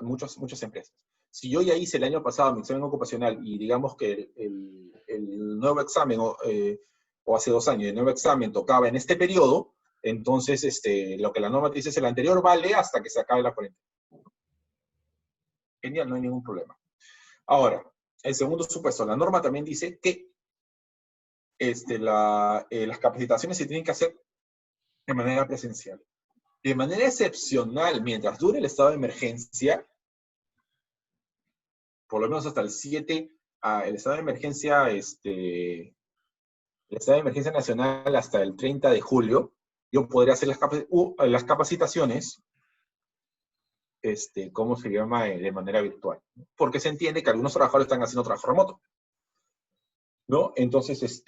muchas empresas. Si yo ya hice el año pasado mi examen ocupacional y digamos que el nuevo examen, o hace 2 años, el nuevo examen tocaba en este periodo, entonces lo que la norma te dice es el anterior vale hasta que se acabe la cuarentena. Genial, no hay ningún problema. Ahora, el segundo supuesto, la norma también dice que las capacitaciones se tienen que hacer de manera presencial. De manera excepcional, mientras dure el estado de emergencia, por lo menos hasta el 7, el estado de emergencia, el estado de emergencia nacional hasta el 30 de julio, yo podría hacer las capacitaciones, ¿cómo se llama? De manera virtual. Porque se entiende que algunos trabajadores están haciendo trabajo remoto, ¿no? Entonces,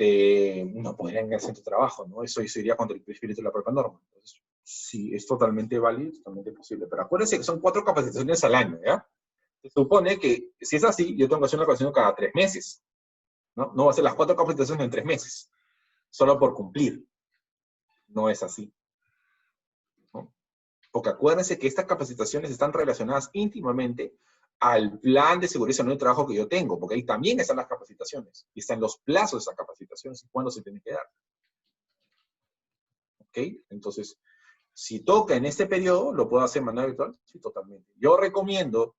no podrían hacer tu trabajo, ¿no? Eso iría contra el espíritu de la propia norma. Entonces, sí, es totalmente válido, totalmente posible. Pero acuérdense que son 4 capacitaciones al año, ¿ya? Se supone que, si es así, yo tengo que hacer una capacitación cada 3 meses, ¿no? No va a ser las 4 capacitaciones en 3 meses, solo por cumplir. No es así, ¿no? Porque acuérdense que estas capacitaciones están relacionadas íntimamente al plan de seguridad y salud de trabajo que yo tengo, porque ahí también están las capacitaciones, y están los plazos de esas capacitaciones y cuándo se tienen que dar. ¿Ok? Entonces, si toca en este periodo, ¿lo puedo hacer de manera virtual? Sí, totalmente. Yo recomiendo,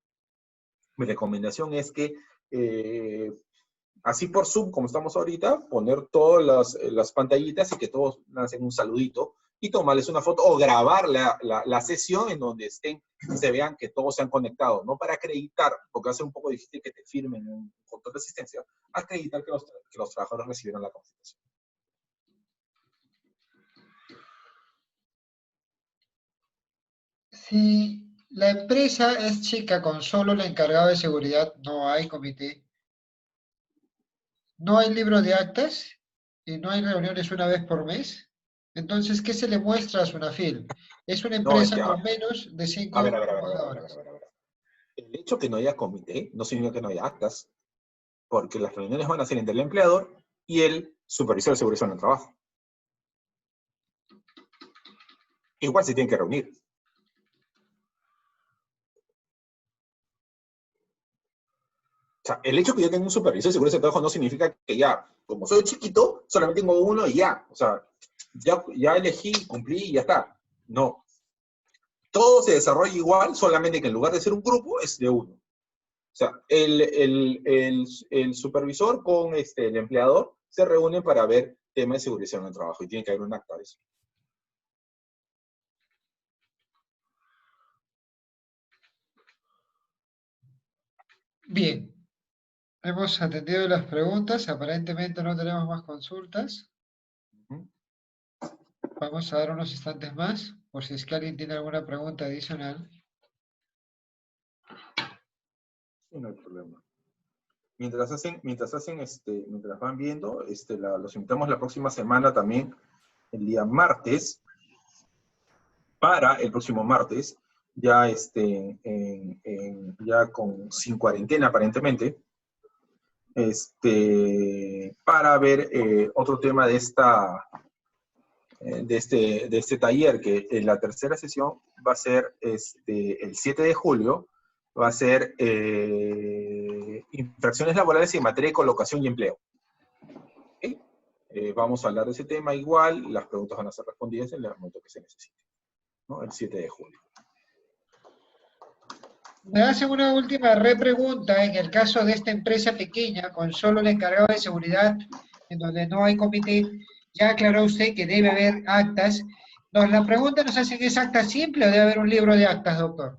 mi recomendación es que, así por Zoom, como estamos ahorita, poner todas las pantallitas y que todos lancen un saludito y tomarles una foto o grabar la sesión en donde se vean que todos se han conectado, no para acreditar, porque va a ser un poco difícil que te firmen un control de asistencia, acreditar que los trabajadores recibieron la capacitación. Si la empresa es chica con solo la encargada de seguridad, no hay comité, no hay libro de actas y no hay reuniones una vez por mes, entonces, ¿qué se le muestra a Sunafil? Es una No, es empresa que, con menos de 5 a ver. trabajadores. El hecho que no haya comité no significa que no haya actas, porque las reuniones van a ser entre el empleador y el supervisor de seguridad en el trabajo. Igual se tienen que reunir. O sea, el hecho que yo tenga un supervisor de seguridad del trabajo no significa que ya, como soy chiquito, solamente tengo uno y ya. O sea, ya elegí, cumplí y ya está. No. Todo se desarrolla igual, solamente que en lugar de ser un grupo, es de uno. O sea, el supervisor con el empleador se reúnen para ver temas de seguridad en el trabajo y tiene que haber un acta de eso. Bien, hemos atendido las preguntas, aparentemente no tenemos más consultas. Vamos a dar unos instantes más, por si es que alguien tiene alguna pregunta adicional. No hay problema. Mientras van viendo, los invitamos la próxima semana también, el día martes, para el próximo martes, ya, sin cuarentena aparentemente, para ver otro tema de esta de este taller, que en la tercera sesión va a ser el 7 de julio, va a ser infracciones laborales en materia de colocación y empleo. ¿Okay? Vamos a hablar de ese tema igual, las preguntas van a ser respondidas en el momento que se necesite, ¿no? El 7 de julio. Me hacen una última repregunta. En el caso de esta empresa pequeña, con solo el encargado de seguridad, en donde no hay comité, ya aclaró usted que debe haber actas. La pregunta nos hacen, ¿es acta simple o debe haber un libro de actas, doctor?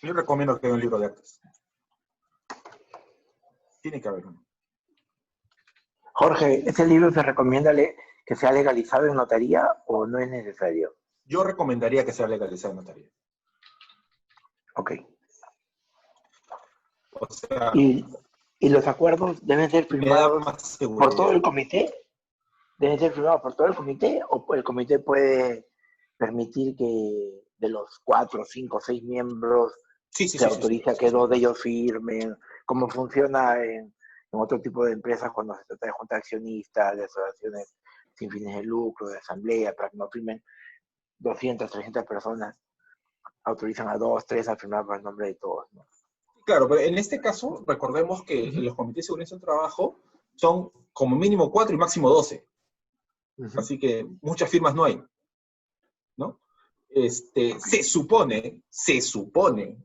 Yo recomiendo que haya un libro de actas. Tiene que haber uno. Jorge, ¿ese libro se recomienda que sea legalizado en notaría o no es necesario? Yo recomendaría que sea legalizado en notaría. Ok. O sea, ¿Y los acuerdos deben ser firmados por todo el comité? ¿Deben ser firmados por todo el comité o el comité puede permitir que de los 4, 5, 6 miembros se autoriza que 2 de ellos firmen? ¿Cómo funciona en otro tipo de empresas cuando se trata de juntas accionistas, de asociaciones sin fines de lucro, de asamblea, para que no firmen 200, 300 personas? Autorizan a 2, 3 a firmar por el nombre de todos, ¿no? Claro, pero en este caso, recordemos que los comités de seguridad del trabajo son como mínimo 4 y máximo 12. Así que muchas firmas no hay, ¿no? Se supone,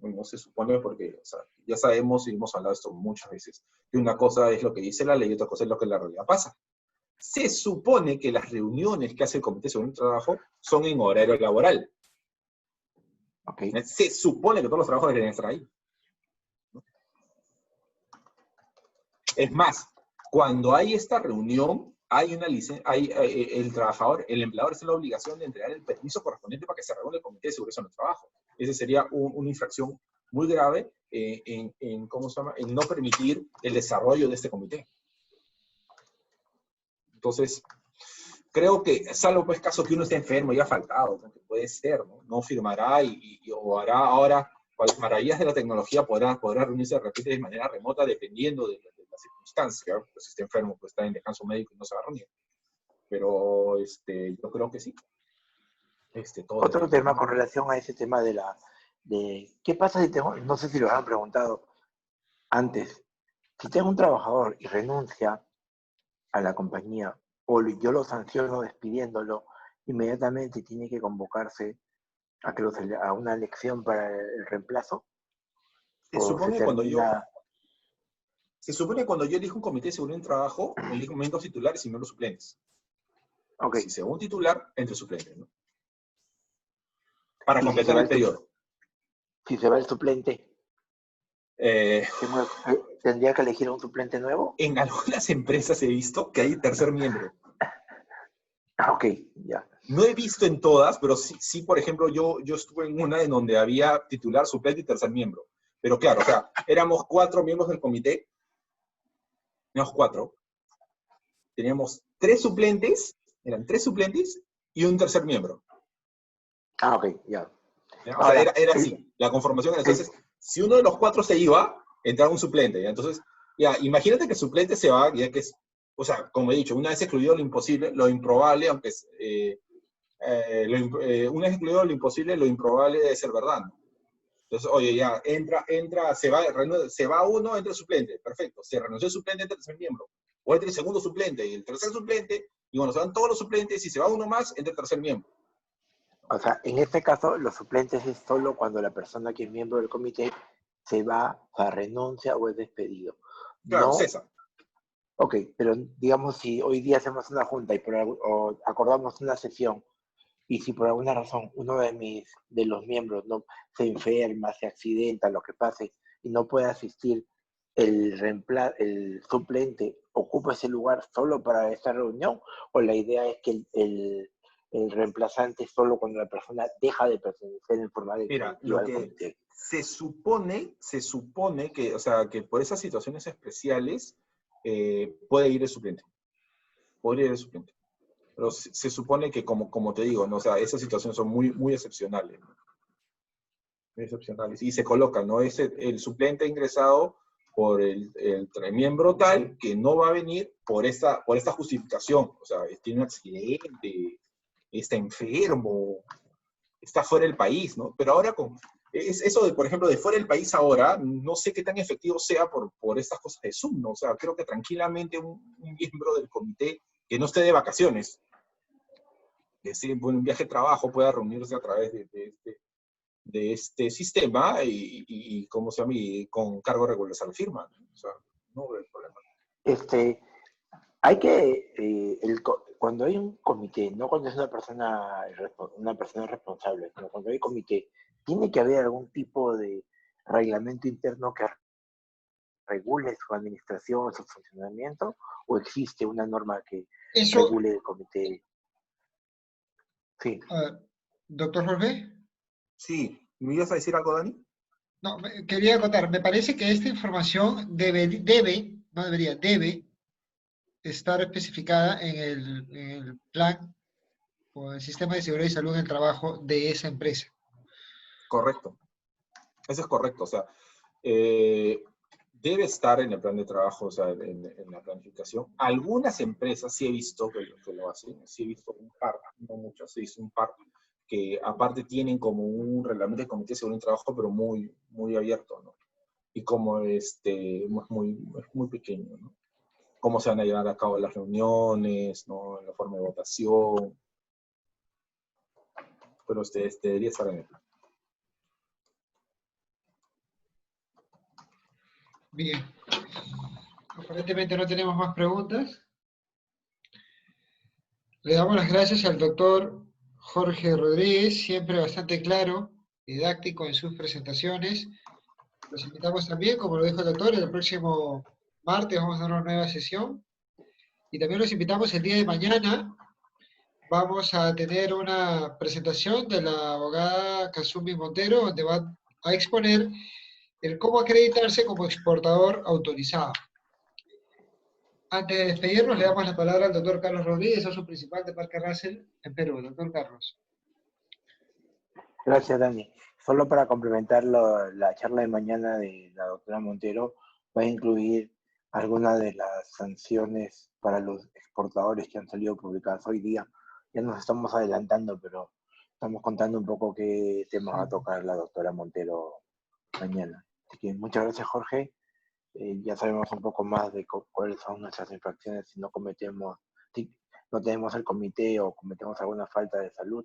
no se supone porque, o sea, ya sabemos y hemos hablado de esto muchas veces, que una cosa es lo que dice la ley y otra cosa es lo que en la realidad pasa. Se supone que las reuniones que hace el Comité de Seguridad del Trabajo son en horario laboral. Okay. Se supone que todos los trabajadores deberían estar ahí. Es más, cuando hay esta reunión, hay una licencia, el empleador está en la obligación de entregar el permiso correspondiente para que se reúne el Comité de Seguridad del Trabajo. Esa sería una infracción muy grave ¿cómo se llama?, en no permitir el desarrollo de este comité. Entonces, creo que, salvo pues caso que uno esté enfermo y haya faltado, ¿no?, que puede ser, ¿no? No firmará o hará ahora, con las maravillas de la tecnología, podrá reunirse de repente de manera remota dependiendo de la circunstancia. Pues si está enfermo, pues está en descanso médico y no se va a reunir. Pero yo creo que sí. Otro tema con relación a ese tema de ¿qué pasa si tengo, no sé si lo han preguntado antes, si tengo un trabajador y renuncia a la compañía o yo lo sanciono despidiéndolo, inmediatamente tiene que convocarse a una elección para el reemplazo? Se supone cuando yo elijo un comité de seguridad en trabajo, elijo miembros titulares y miembros suplentes. Okay. Si según titular, entre suplentes, ¿no? Para completar el periodo. Si se va el suplente, ¿tendría que elegir un suplente nuevo? En algunas empresas he visto que hay tercer miembro. Ok, ya. No he visto en todas, pero sí, por ejemplo, yo estuve en una en donde había titular, suplente y tercer miembro. Pero claro, o sea, éramos 4 miembros del comité. Éramos 4. Teníamos 3 suplentes, eran 3 suplentes y un tercer miembro. Ah, ok, ya. O sea, era así, la conformación era. Entonces, si uno de los 4 se iba, entraba un suplente, ¿ya? Entonces, ya, imagínate que el suplente se va, ya que es, o sea, como he dicho, una vez excluido lo imposible, lo improbable, aunque es, una vez excluido lo imposible, lo improbable debe ser verdad, ¿no? Entonces, oye, ya, entra, se va uno, entra el suplente, perfecto, se renunció el suplente, entra el tercer miembro, o entra el segundo suplente, y el tercer suplente, y bueno, se van todos los suplentes, y se va uno más, entra el tercer miembro. O sea, en este caso, los suplentes es solo cuando la persona que es miembro del comité se va, o sea, renuncia o es despedido. Claro, no, César. Ok, pero digamos si hoy día hacemos una junta o acordamos una sesión y si por alguna razón uno de los miembros no se enferma, se accidenta, lo que pase, y no puede asistir, el suplente ocupa ese lugar solo para esta reunión, o la idea es que el reemplazante solo cuando la persona deja de pertenecer en forma definitiva al comité. Se supone que, o sea, que por esas situaciones especiales puede ir el suplente. Podría ir el suplente. Pero se supone que, como te digo, ¿no? O sea, esas situaciones son muy, muy excepcionales, ¿no? Muy excepcionales. Y se coloca, ¿no? El suplente ingresado por el miembro tal que no va a venir por esta justificación. O sea, tiene un accidente, está enfermo, está fuera del país, ¿no? Pero ahora eso de, por ejemplo, de fuera del país ahora, no sé qué tan efectivo sea por estas cosas de Zoom, ¿no? O sea, creo que tranquilamente un miembro del comité que no esté de vacaciones, que esté en un viaje de trabajo, pueda reunirse a través de este sistema y ¿cómo se llama? Y con cargo de regularizar la firma, ¿no? O sea, no veo el problema. Hay que, cuando hay un comité, no cuando es una persona responsable, sino cuando hay comité, tiene que haber algún tipo de reglamento interno que regule su administración, su funcionamiento, o existe una norma que regule el comité. Sí. Doctor Jorge. Sí, ¿me ibas a decir algo, Dani? No, quería acotar, me parece que esta información debe estar especificada en el plan o el sistema de seguridad y salud en el trabajo de esa empresa. Correcto. Eso es correcto. O sea, debe estar en el plan de trabajo, o sea, en la planificación. Algunas empresas sí he visto que lo hacen, sí he visto un par, no muchas, sí he visto un par, que aparte tienen como un reglamento de comité de seguridad y trabajo, pero muy, muy abierto, ¿no? Y como es muy pequeño, ¿no? Cómo se van a llevar a cabo las reuniones, ¿no? La forma de votación. Pero debería estar en el plan. Bien. Aparentemente no tenemos más preguntas. Le damos las gracias al doctor Jorge Rodríguez, siempre bastante claro, didáctico en sus presentaciones. Los invitamos también, como lo dijo el doctor, el próximo martes vamos a dar una nueva sesión. Y también los invitamos el día de mañana. Vamos a tener una presentación de la abogada Kazumi Montero, donde va a exponer el cómo acreditarse como exportador autorizado. Antes de despedirnos, le damos la palabra al doctor Carlos Rodríguez, socio principal de Parque Russell en Perú. Doctor Carlos. Gracias, Dani. Solo para complementar la charla de mañana de la doctora Montero, va a incluir algunas de las sanciones para los exportadores que han salido publicadas hoy día. Ya nos estamos adelantando, pero estamos contando un poco qué temas va a tocar la doctora Montero mañana. Así que muchas gracias, Jorge. Ya sabemos un poco más de cuáles son nuestras infracciones si no no tenemos el comité o cometemos alguna falta de salud.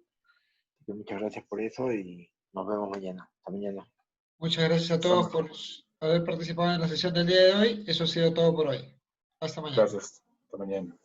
Así que muchas gracias por eso y nos vemos mañana. Hasta mañana. Muchas gracias a todos por haber participado en la sesión del día de hoy. Eso ha sido todo por hoy. Hasta mañana. Gracias. Hasta mañana.